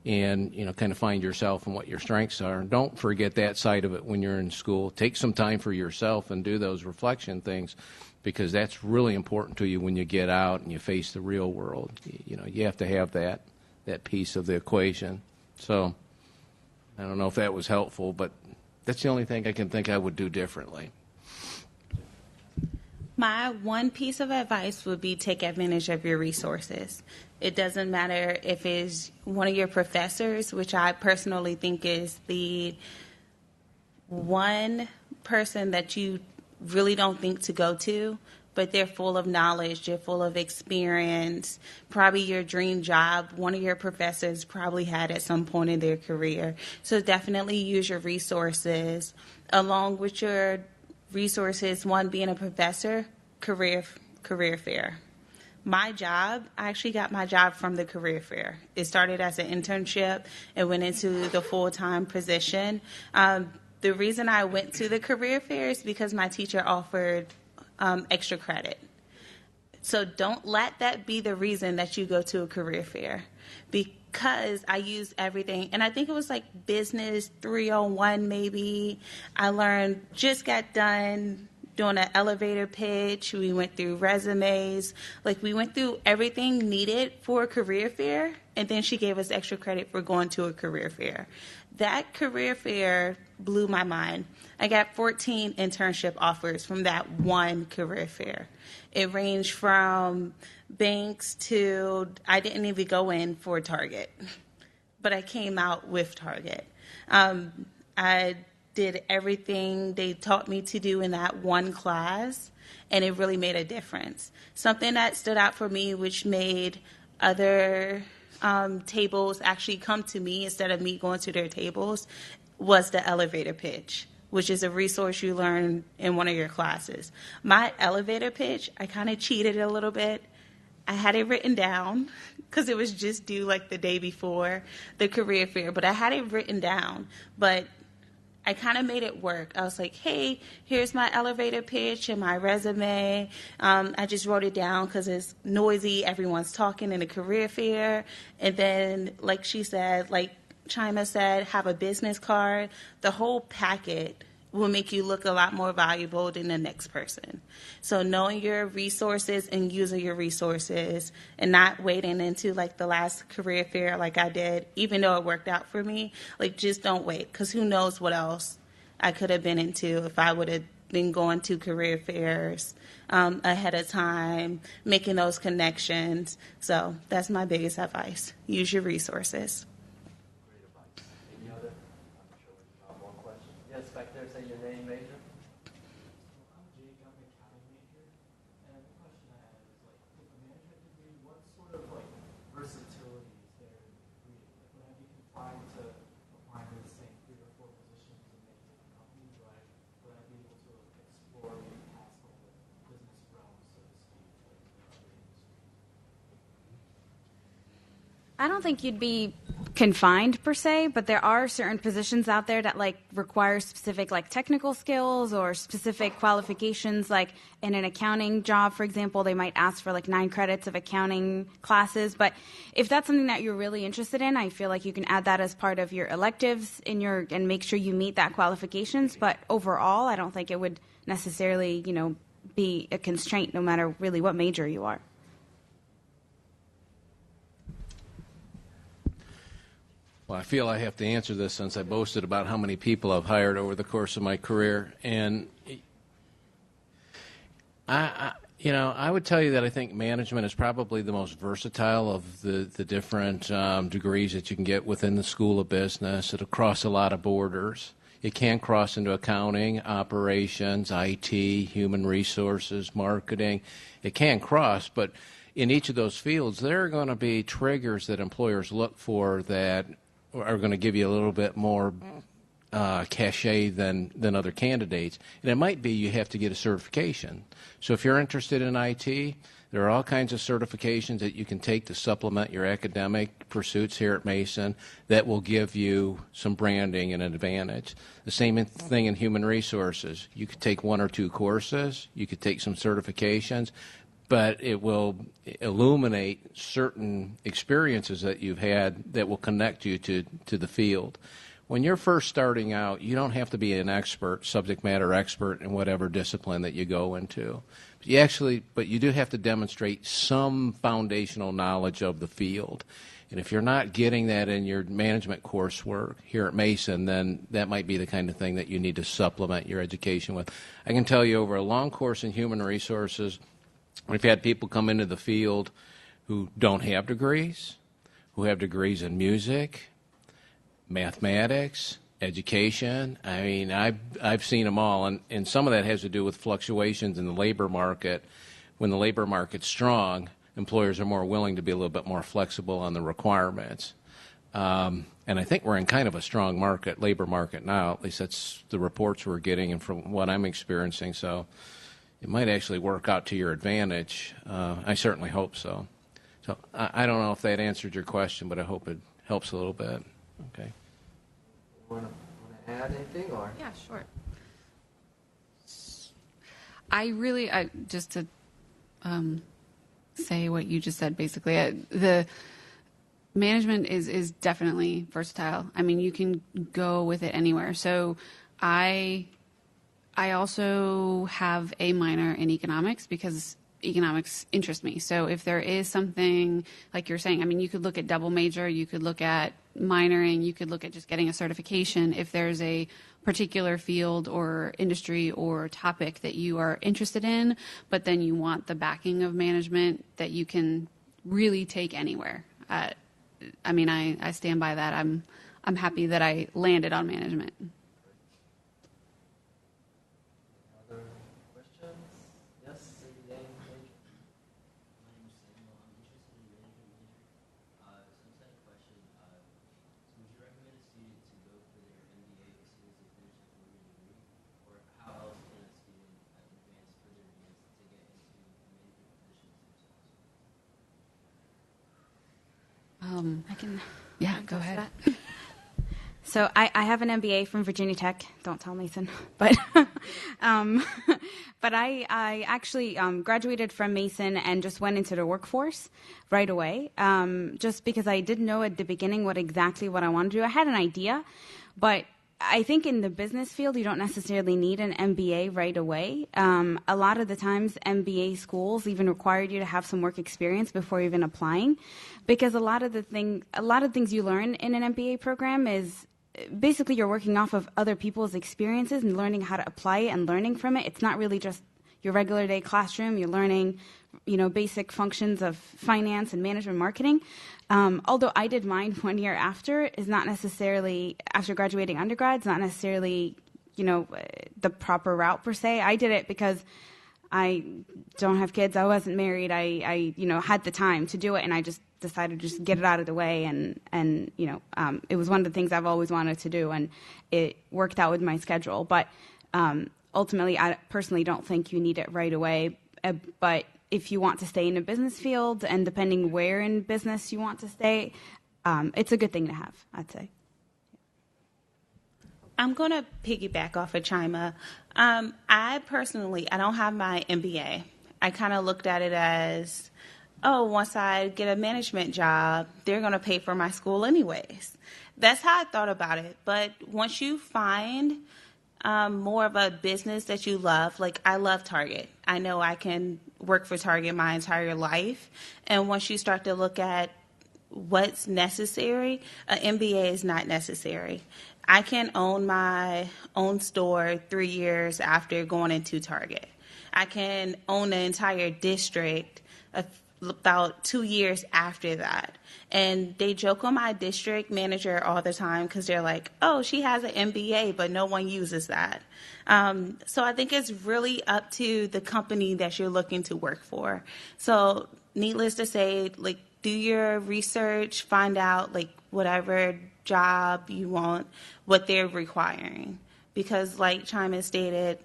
and, kind of find yourself and what your strengths are. And don't forget that side of it when you're in school. Take some time for yourself and do those reflection things because that's really important to you when you get out and you face the real world. You have to have that piece of the equation. So I don't know if that was helpful, but that's the only thing I can think I would do differently. My one piece of advice would be take advantage of your resources. It doesn't matter if it's one of your professors, which I personally think is the one person that you really don't think to go to, but they're full of knowledge, they're full of experience. Probably your dream job, one of your professors probably had at some point in their career. So definitely use your resources. Along with your resources, one being a professor, career fair. My job, I actually got my job from the career fair. It started as an internship and went into the full-time position. The reason I went to the career fair is because my teacher offered extra credit. So don't let that be the reason that you go to a career fair, because I used everything. And I think it was like Business 301 maybe. I learned, just got done doing an elevator pitch. We went through resumes. Like, we went through everything needed for a career fair, and then she gave us extra credit for going to a career fair. That career fair blew my mind. I got 14 internship offers from that one career fair. It ranged from banks to, I didn't even go in for Target, but I came out with Target. I did everything they taught me to do in that one class, and it really made a difference. Something that stood out for me, which made other tables actually come to me instead of me going to their tables, was the elevator pitch, which is a resource you learn in one of your classes. My elevator pitch, I kind of cheated a little bit. I had it written down because it was just due like the day before the career fair, but I had it written down. But I kind of made it work. I was like, hey, here's my elevator pitch and my resume. I just wrote it down because it's noisy. Everyone's talking in a career fair. And then, like she said, like Chima said, have a business card. The whole packet will make you look a lot more valuable than the next person. So knowing your resources and using your resources and not waiting into like the last career fair like I did, even though it worked out for me, like just don't wait, because who knows what else I could have been into if I would have been going to career fairs ahead of time, making those connections. So that's my biggest advice. Use your resources. Any other? I'm sure we have more questions. Yes, back there, say your name, major. I'm Jake, I'm an accounting major, and the question I have is, like, with a management degree, what sort of, like, versatility is there in the degree? Like, would I be confined to applying to the same 3 or 4 positions in many different companies, or would I be able to explore maybe past, like, the business realm, so to speak, like, in other industries? I don't think you'd be confined per se, but there are certain positions out there that like require specific like technical skills or specific qualifications. Like in an accounting job, for example, they might ask for like 9 credits of accounting classes. But if that's something that you're really interested in, I feel like you can add that as part of your electives and make sure you meet that qualifications. But overall, I don't think it would necessarily, be a constraint no matter really what major you are. Well, I feel I have to answer this since I boasted about how many people I've hired over the course of my career. And I would tell you that I think management is probably the most versatile of the different degrees that you can get within the School of Business. It'll cross a lot of borders. It can cross into accounting, operations, IT, human resources, marketing. It can cross, but in each of those fields, there are going to be triggers that employers look for that are going to give you a little bit more cachet than other candidates. And it might be you have to get a certification. So if you're interested in IT, there are all kinds of certifications that you can take to supplement your academic pursuits here at Mason that will give you some branding and an advantage. The same thing in human resources. You could take 1 or 2 courses. You could take some certifications. But it will illuminate certain experiences that you've had that will connect you to the field. When you're first starting out, you don't have to be an expert, subject matter expert in whatever discipline that you go into. But you do have to demonstrate some foundational knowledge of the field. And if you're not getting that in your management coursework here at Mason, then that might be the kind of thing that you need to supplement your education with. I can tell you over a long course in human resources, we've had people come into the field who don't have degrees, who have degrees in music, mathematics, education. I mean, I've seen them all, and some of that has to do with fluctuations in the labor market. When the labor market's strong, employers are more willing to be a little bit more flexible on the requirements. And I think we're in kind of a strong labor market now. At least that's the reports we're getting and from what I'm experiencing. So it might actually work out to your advantage. I certainly hope so. So I don't know if that answered your question, but I hope it helps a little bit. Okay. Want to add anything, or? Yeah, sure. I just to say what you just said, basically, the management is definitely versatile. I mean, you can go with it anywhere. So I also have a minor in economics because economics interests me. So if there is something like you're saying, I mean, you could look at double major, you could look at minoring, you could look at just getting a certification if there's a particular field or industry or topic that you are interested in, but then you want the backing of management that you can really take anywhere. I mean, I stand by that. I'm happy that I landed on management. Other questions? Yes, say your name, please. My name is Samuel. I'm interested in management major. So I have a question. So would you recommend a student to go for their MBA as soon as they finish a 4-year degree? Or how else can a student further advance to get into a management position themselves? I can. Yeah, go ahead. So I have an MBA from Virginia Tech. Don't tell Mason, but but I actually graduated from Mason and just went into the workforce right away. Just because I didn't know at the beginning what I wanted to do. I had an idea, but I think in the business field you don't necessarily need an MBA right away. A lot of the times MBA schools even required you to have some work experience before even applying, because a lot of things you learn in an MBA program is basically you're working off of other people's experiences and learning how to apply it and learning from it. It's not really just your regular day classroom. You're learning, basic functions of finance and management marketing. Although I did mine 1 year after, is not necessarily after graduating undergrad. It's not necessarily, the proper route per se. I did it because I don't have kids. I wasn't married. I had the time to do it, and I just decided to just get it out of the way, and it was one of the things I've always wanted to do, and it worked out with my schedule. But ultimately, I personally don't think you need it right away. But if you want to stay in the business field, and depending where in business you want to stay, it's a good thing to have, I'd say. I'm going to piggyback off of Chima. I don't have my MBA. I kind of looked at it as, once I get a management job, they're going to pay for my school anyways. That's how I thought about it. But once you find more of a business that you love, like I love Target. I know I can work for Target my entire life. And once you start to look at what's necessary, an MBA is not necessary. I can own my own store 3 years after going into Target. I can own the entire district about 2 years after that. And they joke on my district manager all the time because they're like, oh, she has an MBA, but no one uses that. So I think it's really up to the company that you're looking to work for. So needless to say, like, do your research, find out like whatever job you want, what they're requiring. Because like Chima stated,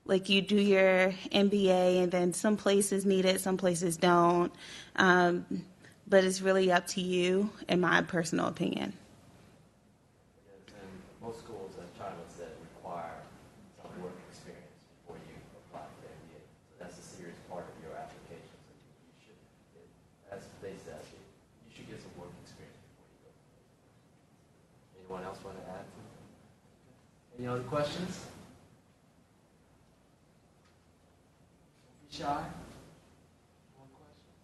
like you do your MBA and then some places need it, some places don't. But it's really up to you, in my personal opinion. Yes, and most schools, as Chima said, require some work experience before you apply for the MBA. So that's a serious part of your application. So you should, as they said, you should get some work experience before you go. Anyone else want to add something? Any other questions? Don't be shy. More questions?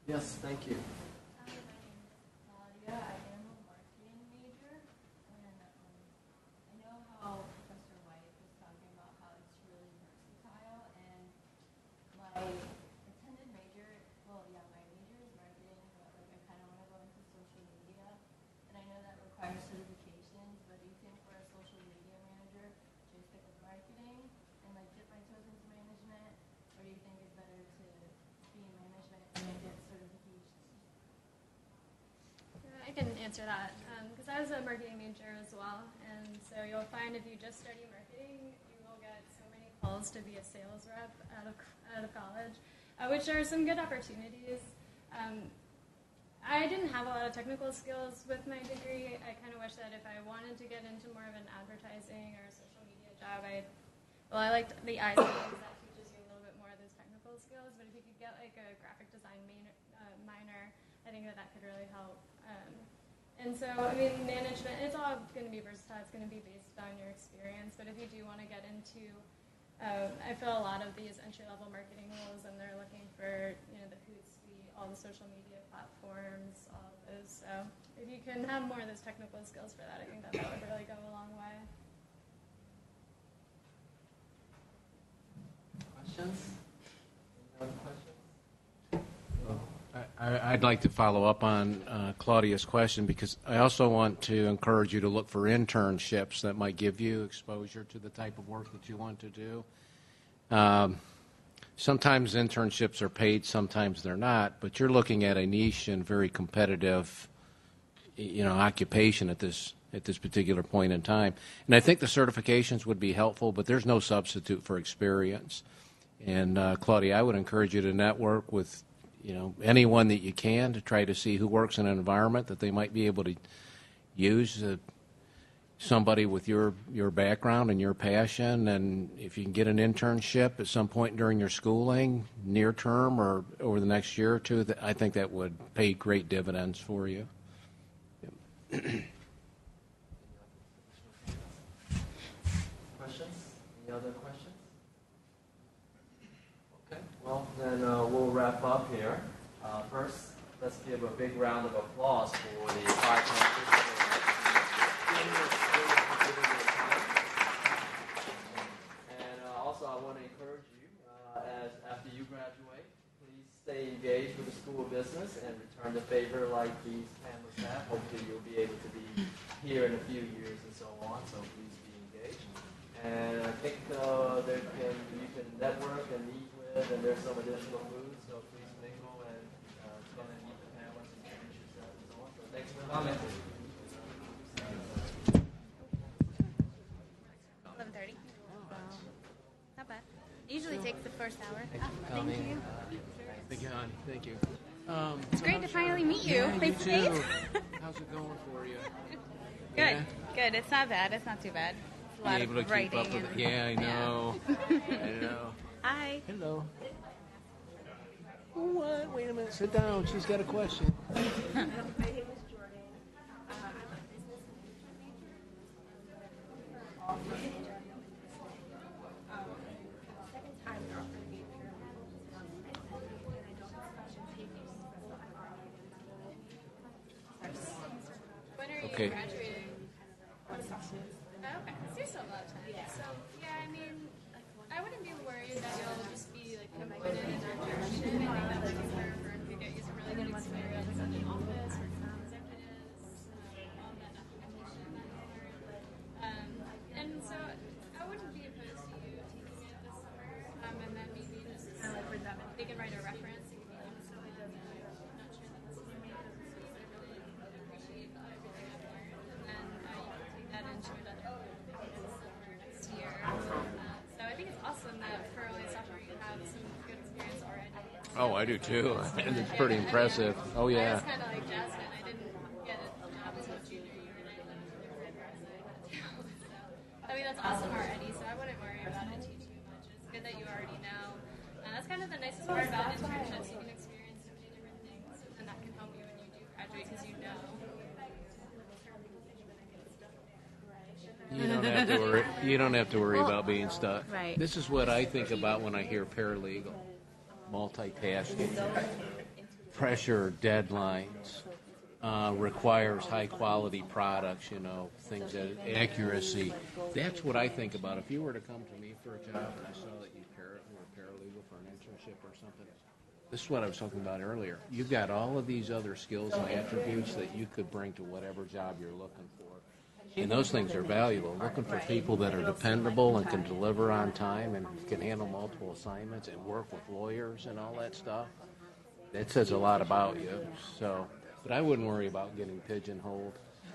Yes, thank you. Hi, my name is Claudia. I am a marketing major, and I know how Professor White was talking about how it's really versatile, and my intended major, well, yeah, my major is marketing, but like I kind of want to go into social media, and I know that requires certifications, but do you think for a social media manager, should I stick with marketing and like dip my toes into management, or do you think it's better to be in management and then get certifications? I can answer that because I was a marketing major as well, and so you'll find if you just study marketing, you will get so many calls to be a sales rep out of college, which are some good opportunities. I didn't have a lot of technical skills with my degree. I kind of wish that if I wanted to get into more of an advertising or a social media job, I liked the eyes because that teaches you a little bit more of those technical skills. But if you could get like a graphic design minor, I think that could really help. And so, I mean, management, it's all going to be versatile. It's going to be based on your experience. But if you do want to get into, I feel a lot of these entry-level marketing roles, and they're looking for, the Hootsuite, all the social media platforms, all of those. So if you can have more of those technical skills for that, I think that would really go a long way. Questions? Any other questions? I'd like to follow up on Claudia's question because I also want to encourage you to look for internships that might give you exposure to the type of work that you want to do. Sometimes internships are paid, sometimes they're not, but you're looking at a niche and very competitive, occupation at this particular point in time. And I think the certifications would be helpful, but there's no substitute for experience. And Claudia, I would encourage you to network with anyone that you can to try to see who works in an environment that they might be able to use somebody with your background and your passion. And if you can get an internship at some point during your schooling, near term or over the next year or two, I think that would pay great dividends for you. Questions? Any other questions? Okay, well, then we'll wrap up here. First, let's give a big round of applause for the 5 countries. And also, I want to encourage you, as after you graduate, please stay engaged with the School of Business and return the favor like these panelists have. Hopefully, you'll be able to be here in a few years and so on, so please be engaged. And I think you can network and meet with, and there's some additional food, so please mingle and come and meet the panelists and introduce yourself and so on. So thanks for coming. 11:30. Not bad. It usually takes the first hour. Thank you. Thank you. It's great to finally meet you face to face. How's it going for you? Good. Good. It's not bad. It's not too bad. It's a lot able to of keep writing. up with it. Yeah, I know. I know. Hi. Hello. What? Wait a minute. Sit down. She's got a question. My name is Jordan. I'm a business management major. Second time they're offering me a paraprofessional, and I don't have special papers, so I've already been When are you Okay. graduating? Oh, okay. So you still have a lot of time. Yeah. So, yeah, I mean, I wouldn't be worried that you'll just be, put in that direction. I think that particular firm could get you some really good experience in the office, working with executives, all that documentation that you learn. And so I wouldn't be opposed to you taking it this summer, and then maybe just they can write a reference. You can be honest with them. I'm not sure that this is me. I really appreciate everything I've learned, and then you can take that into another this summer next year. So I think it's awesome that for only sophomore you have some good experience already. Oh, I do too. And it's pretty impressive. Oh, I yeah. was kind of like Jasmine. I didn't get a job until junior year, and I lived with a different person. So, I mean, that's awesome already, so I wouldn't worry about it too much. It's good that you already know. That's kind of the nicest part about internships. You can experience so many different things, and that can help you when you do graduate because you know. You don't have to worry. You don't have to worry about being stuck. Right. This is what I think about when I hear paralegal, multitasking. pressure deadlines, requires high-quality products, things that accuracy. That's what I think about. If you were to come to me for a job and I saw that you were a paralegal for an internship or something, this is what I was talking about earlier. You've got all of these other skills and attributes that you could bring to whatever job you're looking for. And those things are valuable. Looking for people that are dependable and can deliver on time and can handle multiple assignments and work with lawyers and all that stuff. That says a lot about you. So, but I wouldn't worry about getting pigeonholed.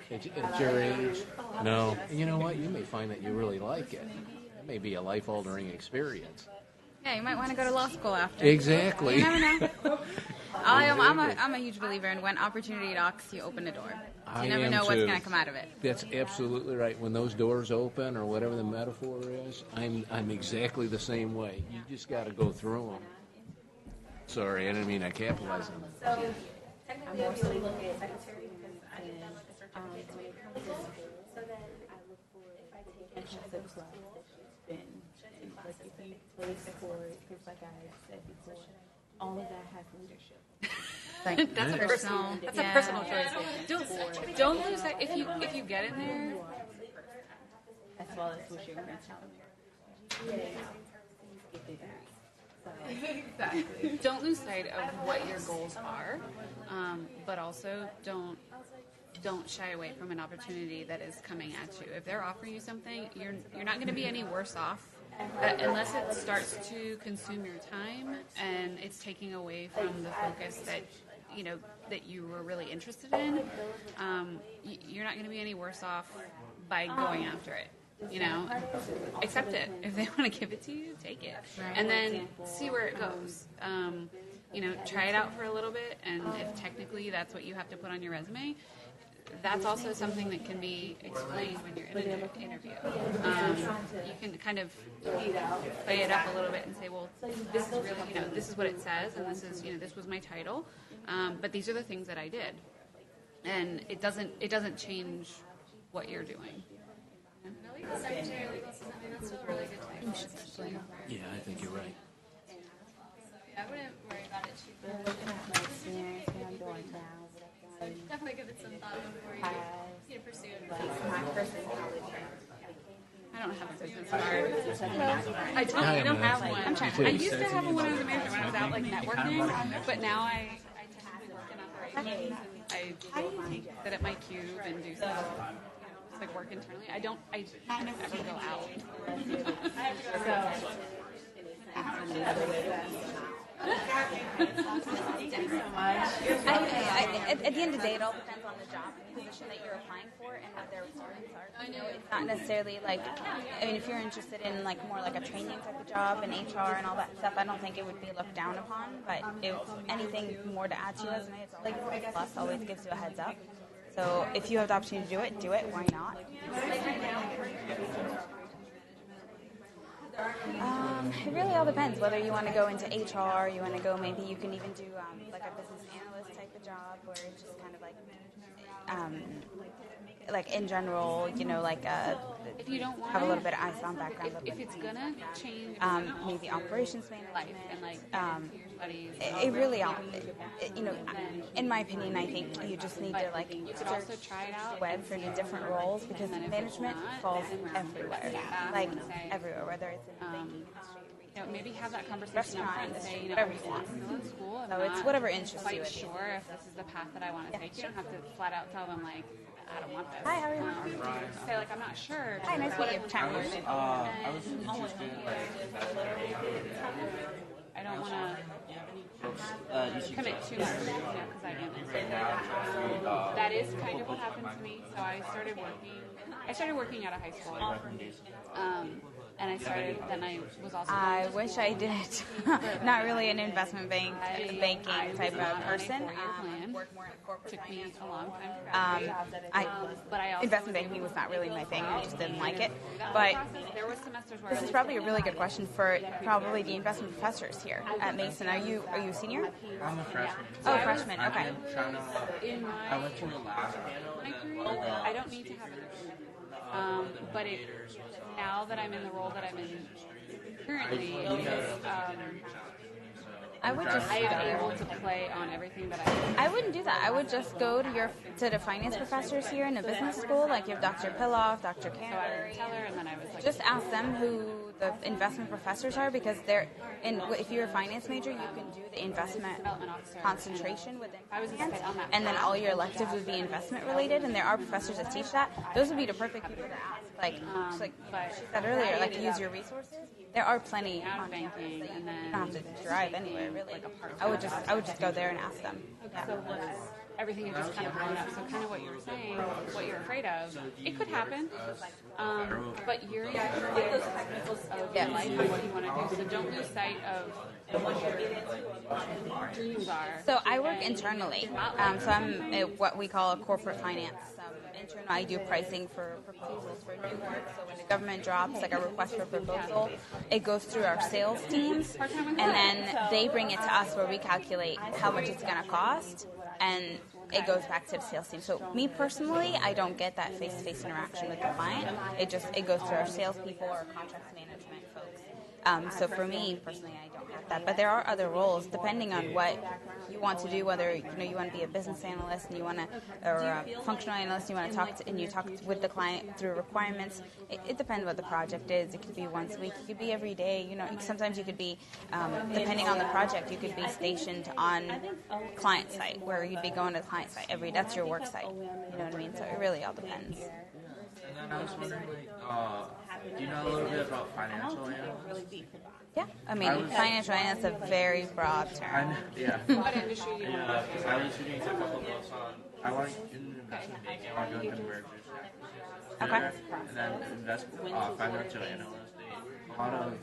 At your age, no. And you know what? You may find that you really like it. It may be a life-altering experience. Yeah, you might want to go to law school after. Exactly. You never know. I'm a huge believer in when opportunity knocks, you open a door. You never know what's going to come out of it. That's absolutely right. When those doors open, or whatever the metaphor is, I'm exactly the same way. You just got to go through them. Sorry, I didn't mean I capitalized on that. So technically, I'll be looking at secretary because I did that with the certificate when it comes to school. So then I look for if I take an extra class that she's been in. Like if you play sport, because like I said before, all of that has leadership. That's a personal. That's a personal choice. Don't lose that if you get in there. As well as what you're going to tell me. Exactly. Don't lose sight of what your goals are, but also don't shy away from an opportunity that is coming at you. If they're offering you something, you're not going to be any worse off unless it starts to consume your time and it's taking away from the focus that you were really interested in. You're not going to be any worse off by going after it. Accept it. If they want to give it to you, take it. And then see where it goes. Try it out for a little bit, and if technically that's what you have to put on your resume, that's also something that can be explained when you're in an interview. You can kind of play it up a little bit and say, well, this is really, this is what it says, and this is, this was my title, but these are the things that I did. And it doesn't change what you're doing. Legal secretary, legal assistant, that's still a really good title, especially. Yeah, I think you're right. So, yeah, I wouldn't worry about it too much. So definitely give it some thought before you pursue it. I don't have a business card. I don't have one. I used to have one when I was a manager, when I was out networking, but now I technically work in operations, and I sit at my cube and do stuff. Work internally. I kind of ever go out. At the end of the day, it all depends on the job and the position that you're applying for and what their requirements are. It's not necessarily if you're interested in more like a training type of job and HR and all that stuff, I don't think it would be looked down upon. But if anything more to add to your resume, it's always plus. Always gives you a heads up. So if you have the opportunity to do it. Why not? It really all depends whether you want to go into HR, you want to go, maybe you can even do like a business analyst type of job where it's just kind of like in general, if you don't want have a little bit of ISOM background. If it's gonna change maybe operations management, life and your studies, it really, in my opinion, I think you just need to you could also try it out web for the different roles because management falls everywhere, everywhere, whether it's in the banking industry. Maybe have that conversation up front and say, whatever you want. I'm still in school. So it's whatever interests you. I'm quite sure if this is the path that I want to take. You don't have to flat out tell them I don't want this. Hi, how are you? Say I'm not sure. Hi, nice to meet you. I was interested, I don't want to commit too much, because I am. That is kind of what happened to me. So I started working out of high school. And I was also. I wish I did. Not really an investment banking type of person. Worked more in corporate. Took me a long time to investment banking was not really my thing. I just didn't like it. But there were semesters where this is probably a really good question for probably the investment professors here at Mason. Are you a senior? I'm a freshman. Oh, freshman. Okay. I went to my career, I don't need to have it. But now that I'm in the role that I'm in currently, I would just I am able to play on everything that I wouldn't do that. I would just go to the finance professors here in the business school, like you have Dr. Pilloff, Dr. So I Cantor. would tell her, and then I was like, Just ask them who the investment professors are, because they're if you're a finance major, you can do the investment concentration within finance, and then all your electives would be investment related, and there are professors that teach that. Those would be the perfect people to ask. Like she said earlier, like to use your resources. There are plenty on banking, and then you don't have to drive anywhere really. I would just go there and ask them. Yeah. So everything had just kind of blown up. So kind of what you were saying, what you're afraid of, it could happen. But you're in those technicals of your life and what you want to do. So don't lose sight of what your dreams are. So I work internally. So I'm what we call a corporate finance. Internal, I do pricing for proposals for new work. So when the government drops like a request for proposal, it goes through our sales teams, and then they bring it to us where we calculate how much it's going to cost, and it goes back to the sales team. So me personally, I don't get that face-to-face interaction with the client. It goes through our salespeople or contracts management folks. So for me personally, I don't have that. But there are other roles depending on what you want to do. Whether you want to be a business analyst and you want to, or a functional analyst, you want to talk with the client through requirements. It depends what the project is. It could be once a week. It could be every day. Sometimes you could be, depending on the project, you could be stationed on client site where you'd be going to the client site that's your work site. You know what I mean? So it really all depends. And then I was wondering, do you know a little bit about financial analysts? Yeah, I mean, financial analyst is a very broad term. What industry do you want to Yeah, because I was reading a couple books on, I want to investment banking, I want to go into mergers and acquisitions. And then financial analysts, a lot of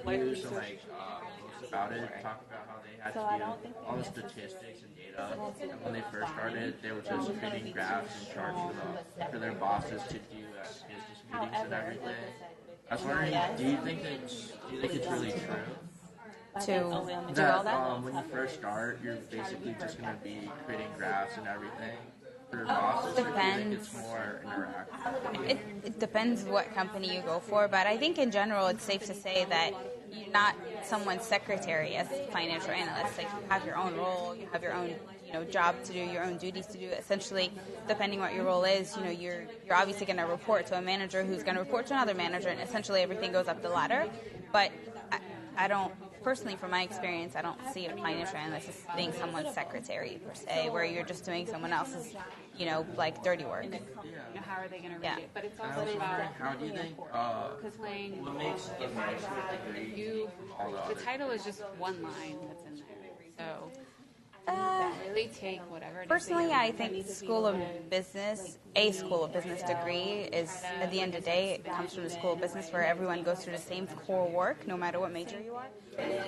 interviews and books about it, talk about how they had to do all the statistics and data. And when they first started, they were just creating graphs and charts for their bosses to do at business meetings and everything. I was wondering, do you think it's really true? To do all that? When you first start, you're basically just going to be creating graphs and everything for your bosses? Or do you think it's more interactive? It depends what company you go for, but I think in general it's safe to say that you're not someone's secretary as a financial analyst. Like you have your own role, you have your own job to do, your own duties to do. Essentially, depending what your role is, you're obviously going to report to a manager who's going to report to another manager, and essentially everything goes up the ladder. But I don't, personally, from my experience, I don't see a financial analyst as being someone's secretary per se, where you're just doing someone else's, dirty work. How are they going to read it? But it's also about how do you think, what makes the management degree all the other? The title is just one line that's in there. So really take whatever it is. Personally, I think a School of Business degree is, at the end of the day, it comes from the School of Business where everyone goes through the same core work, no matter what major you are.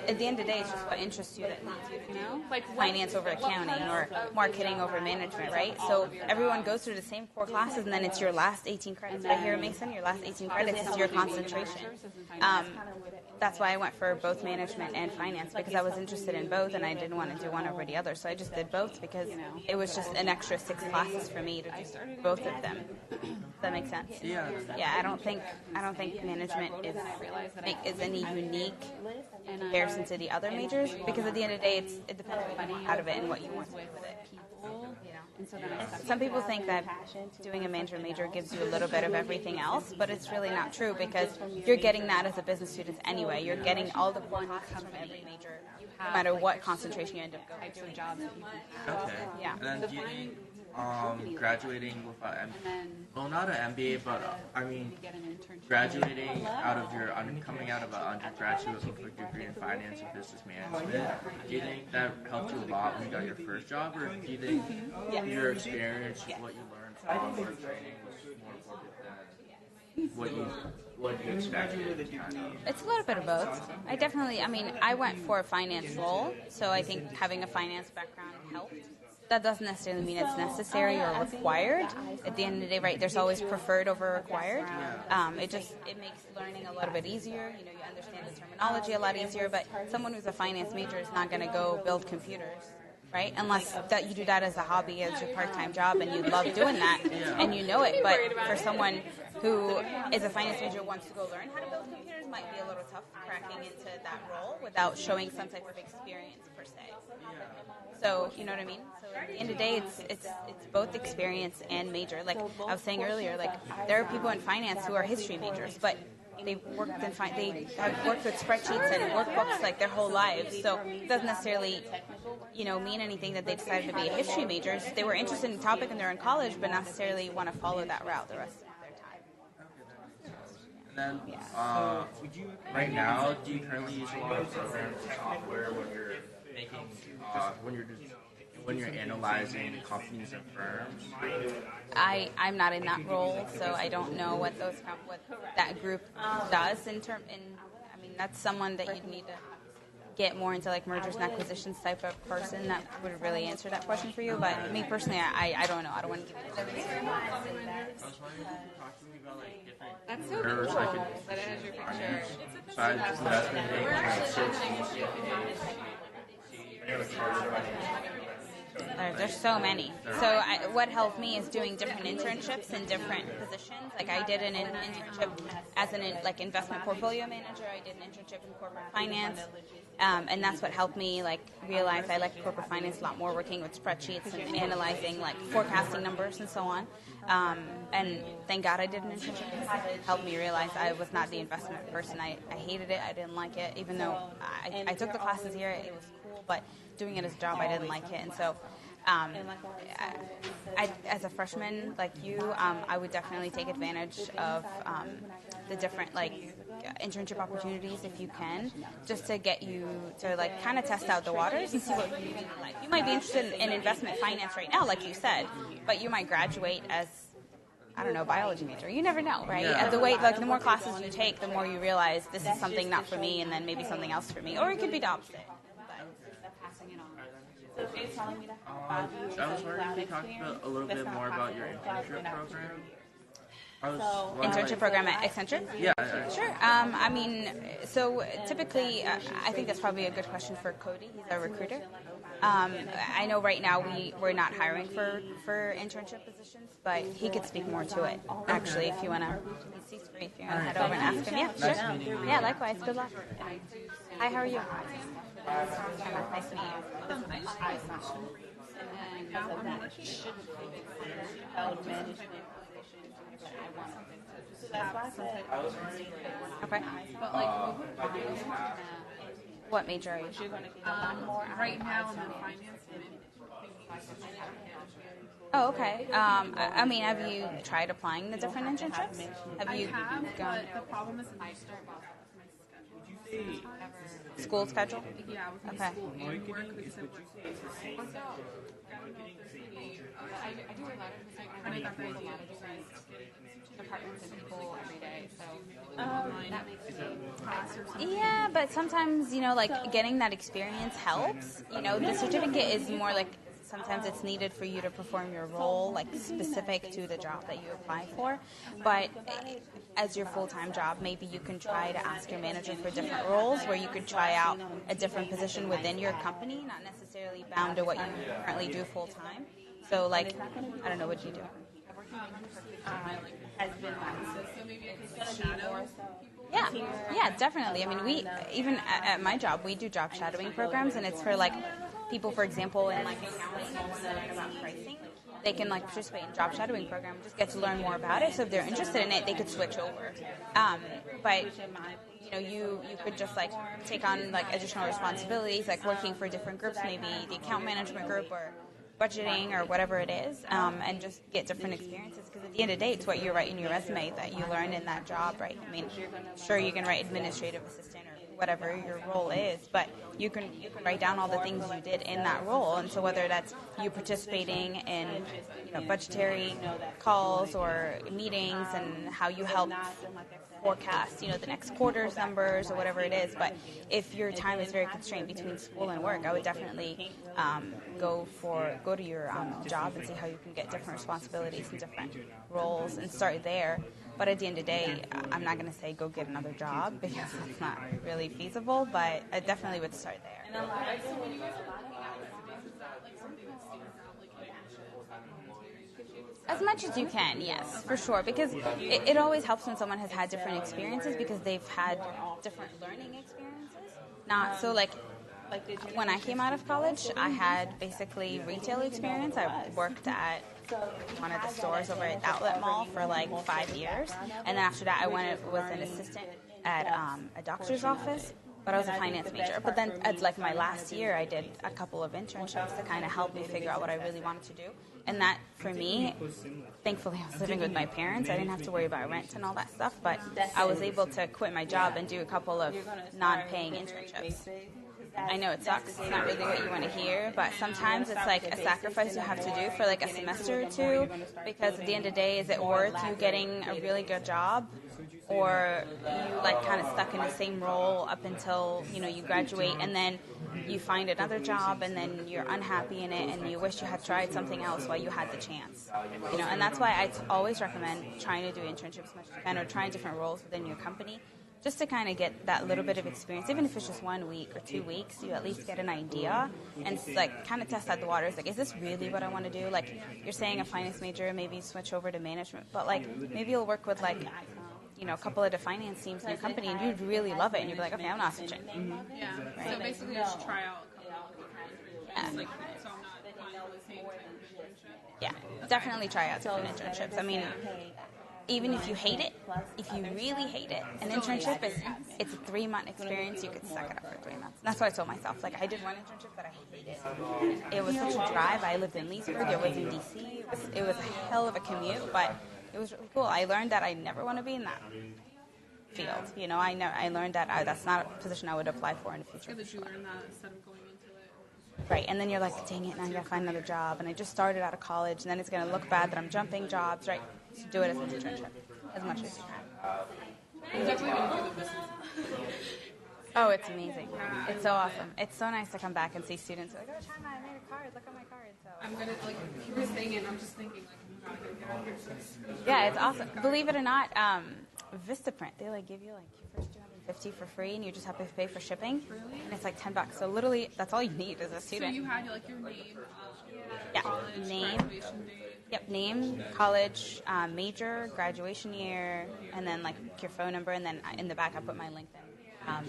At the end of the day, it's just what interests you that leads you to like finance over accounting or marketing over management, right? So everyone goes through the same core classes, and then it's your last 18 credits. Right here at Mason, your last 18 credits is your concentration. That's why I went for both management and finance, because I was interested in both and I didn't want to do one over the other. So I just did both because it was just an extra 6 classes for me to do both of them. Does that make sense? Yeah. Yeah, I don't think management is any unique in comparison to the other majors, because at the end of the day, it depends what you want out of it and what you want to do with it. Some people think that doing a management major gives you a little bit of everything else, but it's really not true, because you're getting that as a business student anyway. You're getting all the core classes from every major, no matter what concentration you end up going to. Okay. Yeah. And then do you think graduating with not an MBA, but graduating out of coming out of an undergraduate with a degree in finance and business management, do you think that helped you a lot when you got your first job, or do you think your experience, what you learned from work training was more important than what you expected? It's a little bit of both. I went for a finance role, so I think having a finance background helped. That doesn't necessarily mean it's necessary or required. At the end of the day, right, there's always preferred over required. It makes learning a little bit easier. You understand the terminology a lot easier, but someone who's a finance major is not going to go build computers. right? Unless that you do that as a hobby, as your part-time job, and you love doing that, and you know it. But for someone who is a finance major who wants to go learn how to build computers, might be a little tough cracking into that role without showing some type of experience per se. So you know what I mean? So at the end of the day, it's both experience and major. Like I was saying earlier, like there are people in finance who are history majors, but they've worked in they have worked with spreadsheets and workbooks like their whole lives. So it doesn't necessarily, mean anything that they decided to be a history major. They were interested in the topic and they're in college, but not necessarily want to follow that route the rest of their time. And then, right now, do you currently use a lot of programs or software when you're making, when you're analyzing companies and firms? I'm not in that role, so I don't know what that group does I mean, that's someone that you'd need to get more into, like mergers and acquisitions type of person that would really answer that question for you. But me personally, I don't know. I don't want to give you the That's so cool that it has your picture. Besides investment There's so many. So what helped me is doing different internships in different positions. Like I did an internship as an investment portfolio manager. I did an internship in corporate finance, and that's what helped me realize I like corporate finance a lot more, working with spreadsheets and analyzing forecasting numbers and so on. And thank God I did an internship. It helped me realize I was not the investment person. I hated it. I didn't like it, even though I took the classes here. It was cool, but doing it as a job, I didn't like it. And so as a freshman like you, I would definitely take advantage of the different internship opportunities if you can, just to get you to kind of test out the waters and see what you like. You might be interested in investment finance right now, like you said, but you might graduate as biology major. You never know, right? Yeah. The more classes you take, the more you realize this is something not for me, and then maybe something else for me, or it could be the opposite. I was wondering if you could talk a little bit more about your internship program. Internship program at Accenture? Yeah. Sure. So typically, I think that's probably a good question for Cody. He's our recruiter. I know right now we're not hiring for internship positions, but he could speak more to it. Actually, if you want to, he's free. If you want to head over and ask him, yeah, sure. Yeah, likewise. Good luck. Hi, how are you? Nice to meet Okay. What major are you? Right now, I'm in finance. Oh, okay. Have you tried applying the different internships? I have, but the problem is I start off my schedule. School schedule? Yeah, with my Okay. school and work because I work. I do a lot of I got the idea that you guys departments and people every day, so that makes it class or something. Yeah, but sometimes, getting that experience helps. The certificate is more sometimes it's needed for you to perform your role, specific to the job that you apply for. But as your full-time job, maybe you can try to ask your manager for different roles where you could try out a different position within your company, not necessarily bound to what you currently do full-time. So, I don't know what you do. Yeah, definitely. We even at my job, we do job shadowing programs, and it's for people, for example, in accounting who want to learn about pricing. They can participate in job shadowing program, just get to learn more about it. So if they're interested in it, they could switch over. But you could just take on additional responsibilities, working for different groups, maybe the account management group or budgeting or whatever it is, and just get different experiences, because at the end of the day, it's what you write in your resume that you learned in that job, right? Sure, you can write administrative assistant or whatever your role is, but you can write down all the things you did in that role. And so whether that's you participating in budgetary calls or meetings and how you help forecast the next quarter's numbers or whatever it is, but if your time is very constrained between school and work, I would definitely go to your job and see how you can get different responsibilities and different roles and start there. But at the end of the day, I'm not going to say go get another job, because it's not really feasible, but I definitely would start there. As much as you can, yes, for sure. Because it always helps when someone has had different experiences because they've had different learning experiences. Not so like when I came out of college, I had basically retail experience. I worked at one of the stores over at Outlet Mall for like 5 years, and then after that, I was an assistant at a doctor's office. But I was a finance major. But then, as like my last year, I did a couple of internships to kind of help me figure out what I really wanted to do. And that, for me, thankfully, I was living with my parents. I didn't have to worry about rent and all that stuff. But I was able to quit my job and do a couple of non-paying internships. I know it sucks. It's not really what you want to hear, but sometimes it's like a sacrifice you have to do for like a semester or two, because at the end of the day, is it worth you getting a really good job, or you like kind of stuck in the same role up until you graduate, and then you find another job, and then you're unhappy in it, and you wish you had tried something else while you had the chance. And that's why I always recommend trying to do internships as much as you can, or trying different roles within your company, just to kind of get that little bit of experience. Even if it's just 1 week or 2 weeks, you at least get an idea and like kind of test out the waters. Like, is this really what I want to do? Like, you're saying a finance major, maybe you switch over to management, but like maybe you'll work with like a couple of the finance teams in your company, and you'd really love it, and you'd be like, okay, I'm not switching. Yeah. Right? So basically, just try out a couple of different like, so I'm not applying the same type of internship. Yeah, definitely try out different internships. I mean, even if you hate it, if you really hate it, an internship it's a 3-month experience. You could suck it up for 3 months. That's what I told myself. Like, I did one internship that I hated. It was such a drive. I lived in Leesburg. It was in D.C. It was a hell of a commute, but it was really cool. I learned that I never want to be in that field. I learned that that's not a position I would apply for in the future. Did you learn that instead of going into it? Right, and then you're like, dang it, now I gotta find another job, and I just started out of college, and then it's gonna look bad that I'm jumping jobs, right? So do it as an internship, as much as you can. I'm definitely going to do the business. Oh, it's amazing. It's so awesome. It's so nice to come back and see students like, oh, China, I made a card, look at my card. So I'm going to, like, you were saying it, I'm just thinking, like, I'm not going to get out here. yeah, it's awesome. Believe it or not, Vistaprint, they like give you like your first $250 for free, and you just have to pay for shipping. Really? And it's like $10. So literally, that's all you need as a student. So you had like your name, yeah, college, name, graduation date. Yep, name, college, major, graduation year, and then like your phone number, and then in the back I put my LinkedIn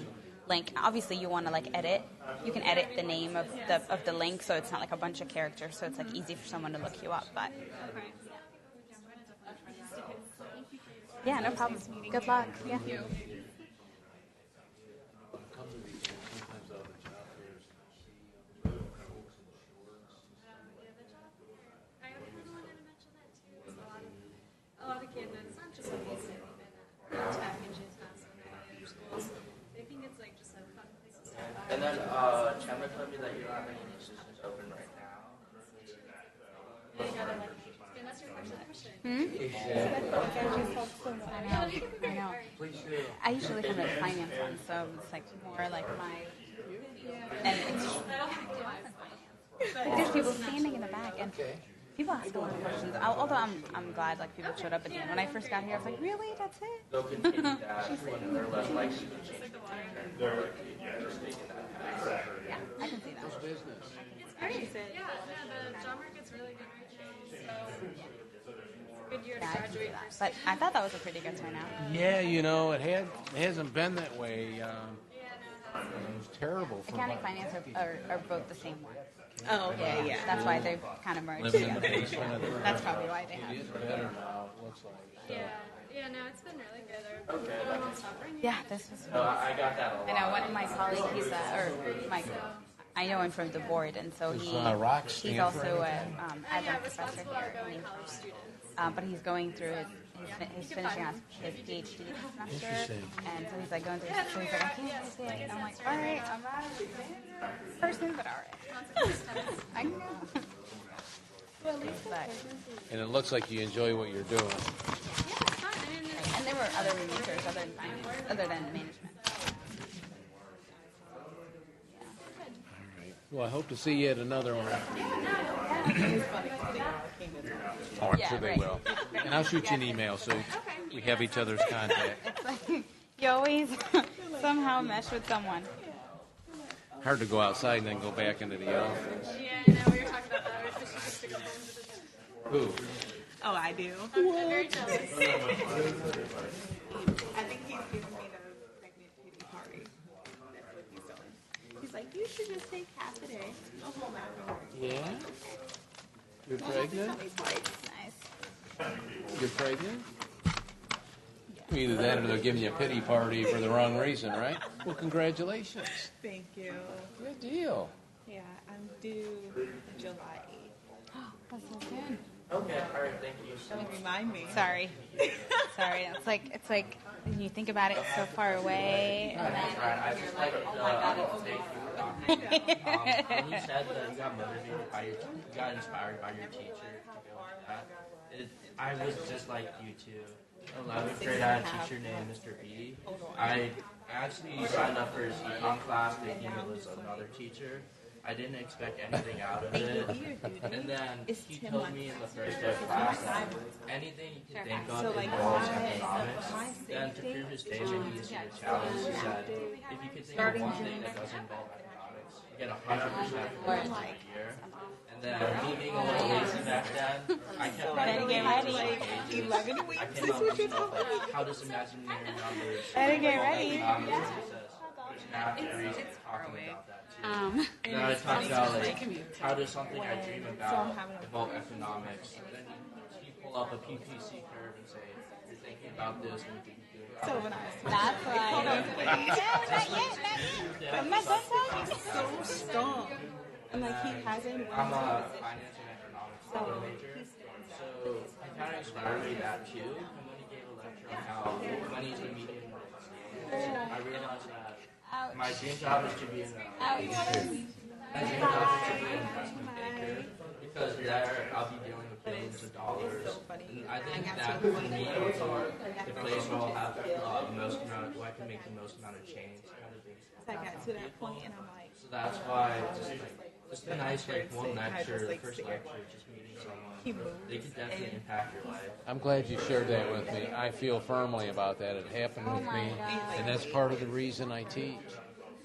link. Obviously, you want to like edit. You can edit the name of the link, so it's not like a bunch of characters, so it's like easy for someone to look you up. But yeah, no problem. Good luck. Yeah. Thank you. A lot of kids, and it's not just like this, even packages, not so many other schools. I think it's like just a fun place to start. And then Chandler told me that you don't have any positions open right now. Yeah, you gotta like, and that's your question. I know. I usually come to the finance one, so it's like more like my. And it's there's people standing in the back, and people ask a lot of questions. Although I'm glad like people showed up at the end. When I first got here, I was like, really? That's it? They'll continue that when they're less likely to change their career. Yeah, I can see that. It's great. Yeah, no, the job market's really good right now, so good year to Yeah, I can see graduate. that. But I thought that was a pretty good turnout. Yeah, it hasn't been that way. It was terrible for Accounting about- finance are both the same one. Oh, okay, yeah. That's why they've kind of merged Living in the together. basement of the That's probably why they have. It's better now, it looks like. Yeah, no, it's been really good. Everyone wants to stop right now. Yeah, this was. No, I got that a lot. I know one of my colleagues. I know him from the board, and so Does, he Rock he's stand also for an anything? adjunct Yeah, professor responsible here. outgoing college students. But he's going through he's finishing out his PhD this semester, Interesting. and so he's like going through. So he's like, I can't do it. And I'm like, all right, I'm not a person, but all right. I know. But, And it looks like you enjoy what you're doing. and there were other majors other than finance, other than management. Well, I hope to see you at another one. Oh, I'm Yeah, sure they right. will. And I'll shoot you an email so we have each other's contact. It's like you always somehow mesh with someone. Hard to go outside and then go back into the office. Yeah, I know, we were talking about that. We should just stick a phone to the Who? Oh, I do. I'm very jealous. I think he's giving me the pregnant pity party. That's what he's doing. He's like, you should just take half a day. No whole afterwards. Yeah? You're pregnant? Nice. You're pregnant? Either that or they're giving you a pity party for the wrong reason, right? Well, congratulations. Thank you. Good deal. Yeah, I'm due July 8th. That's so good. Okay, all right, thank you. Don't remind me. Sorry. Sorry. It's like when you think about it, it's so far away. And then I just like oh my God, it's thank you. When you said that you got motivated by you got inspired by your teacher to go like that, I was just like you too. 11th grade, I had a teacher named Mr. B. I actually signed up for his econ class thinking it was another teacher. I didn't expect anything out of it. And then he told me in the first day of class that anything you can think of involves economics. Then to prove his statement, he issued a challenge. He said, if you could think of one thing that doesn't involve economics, you get 100% for the rest of the year. And then me being a little lazy back then, I kept Get ready. 11 weeks. This is what you're talking about. how does imaginary numbers Better get ready. Then I talked about like how does something I dream about involve economics. And then you pull up a PPC curve and say you're thinking about this and you could be doing So when I That's right. hold on, please. Not yet. But my son He's so strong. I'm like, he hasn't. I'm a finance and economics major, so it kind of inspired me that too. And when he gave a lecture on how money is the medium of exchange, I realized that my dream job is to be an my dream job is to be an investment banker because there I'll be dealing with billions of dollars. And I think that for me, the place where I'll have the most amount, where I can make the most amount of change. I got to that point and I'm like, So that's why just a nice like one lecture, the first lecture, just meeting someone, they could definitely impact your life. I'm glad you shared that with me. I feel firmly about that. It happened with me, and that's part of the reason I teach.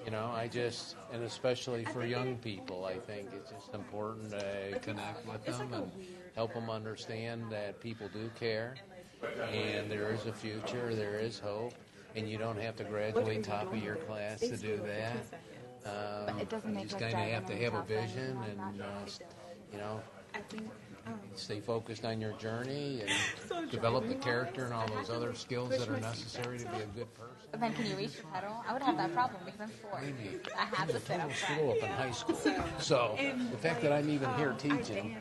You know, and especially for young people, I think it's just important to connect with them and help them understand that people do care, and there is a future, there is hope, and you don't have to graduate top of your class to do that. It doesn't make you just us kind of have to have a driving on top vision and, you know, I think, stay focused on your journey and develop the character and all those other skills that are necessary to be a good person. But then can you reach your pedal? I would have that problem because I'm 4. I have to sit up front. Slow up in high school. So the fact that I'm even here teaching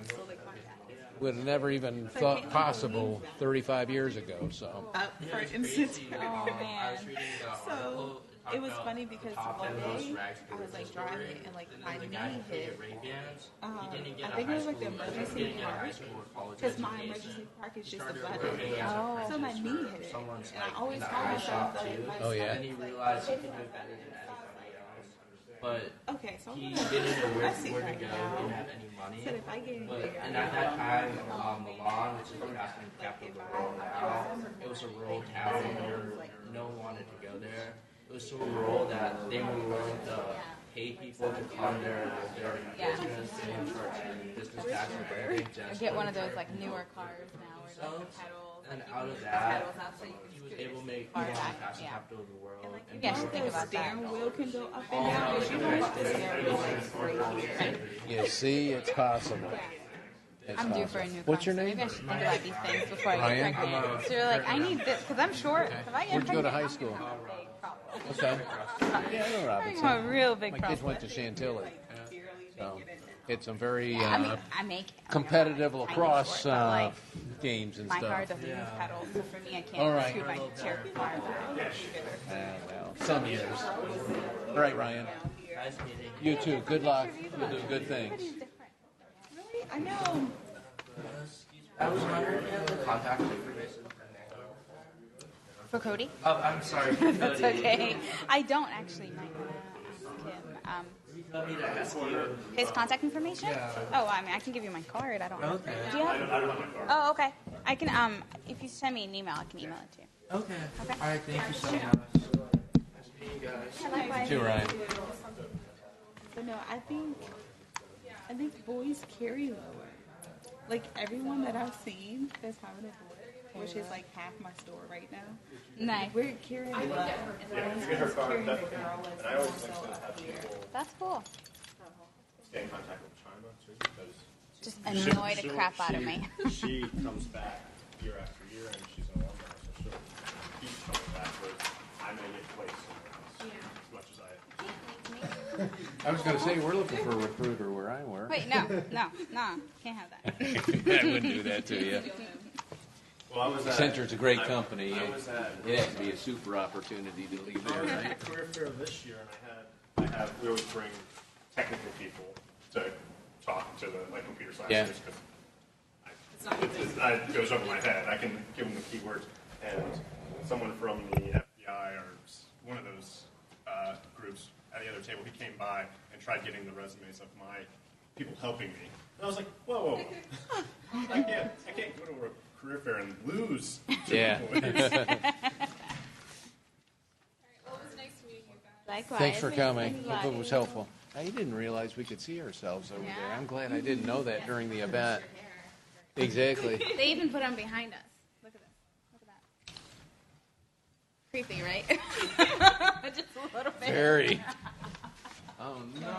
would have never even thought possible 35 years ago. So. for instance. Oh man. So it was funny because one day I was like driving and like my knee hit. I think it was like the emergency park because my emergency park is just a button. So my knee hit it, and I always call myself the. Oh yeah. And he realized he could do it better than anybody else. But Okay, so he didn't know where to go. He didn't have any money. said if I get But and at that time, Milan, which is the fastest capital of the world now, it was a rural town where no one wanted to go there. It was so rural that they were willing to pay people to come there and their business and charge business tax or everything. Or get one of those like newer cars now where like the pedals. And out of that, pedals out so you can he was scoot able to make far one of the back, fastest yeah. capital of the world. And Yeah, I should think about that. steering wheel can go up all and down. of But you the know guys what? The did steering wheel is right here. You see, it's possible. It's I'm due possible. for a new car. What's your so name? Maybe I should think about these things before I Ryan? get pregnant. So you're like, I need this because I'm short. If I get Where'd you go to pregnant, high I'm school? gonna have a big problem. Okay. Yeah, I know I'm Robinson. gonna have a real big My problem. kids went to Chantilly. So it's some very I mean, I make competitive lacrosse but, like, games and my car stuff. doesn't use pedals, so for me, I can't All right. scoot my chair far back. Well, some years. All right, Ryan. Nice meeting. You too. Good luck. You'll do good things. Really? I know. I was wondering if the contact information. For Cody? Oh, I'm sorry. For That's Cody. okay. I don't actually. Might want to ask him. He told me to ask you. His contact information? Yeah. Oh, I mean, I can give you my card. I don't know. Okay. Do you have? Oh, okay. I can. If you send me an email, I can email it to you. Okay. Okay. All right. Thank you so much. Nice to meet you guys. You too, Ryan. But no, I think boys carry lower. Like everyone that I've seen that's having a boy, which is like half my store right now. Nice. We're carrying the boy, and the one that's carrying the girl is also up here. That's cool. Stay in contact with China too, because Just annoy the crap out of me. She comes back year after year, and she's an alumni, so she'll keep coming back. Whereas I may get placed somewhere else as much as I. I was going to say, we're looking for a recruiter where I work. Wait, no, can't have that. I wouldn't do that to you. Well, I was at, Accenture's a great company. I was at, It has to be a super opportunity to leave I there, was at right? the career fair this year, and we always bring technical people to talk to the computer scientists. Yeah. It goes over my head. I can give them the keywords, and someone from the FBI or one of those groups at the other table, he came by and tried getting the resumes of my people helping me. And I was like, whoa. I can't go to a career fair and lose. Yeah. Well, it was nice to meet you guys. Likewise. Thanks for coming. Hope it was helpful. I didn't realize we could see ourselves over there. I'm glad I didn't know that during the event. Exactly. They even put them behind us. Look at this. Look at that. Creepy, right? Just a little bit. Very. Oh, no.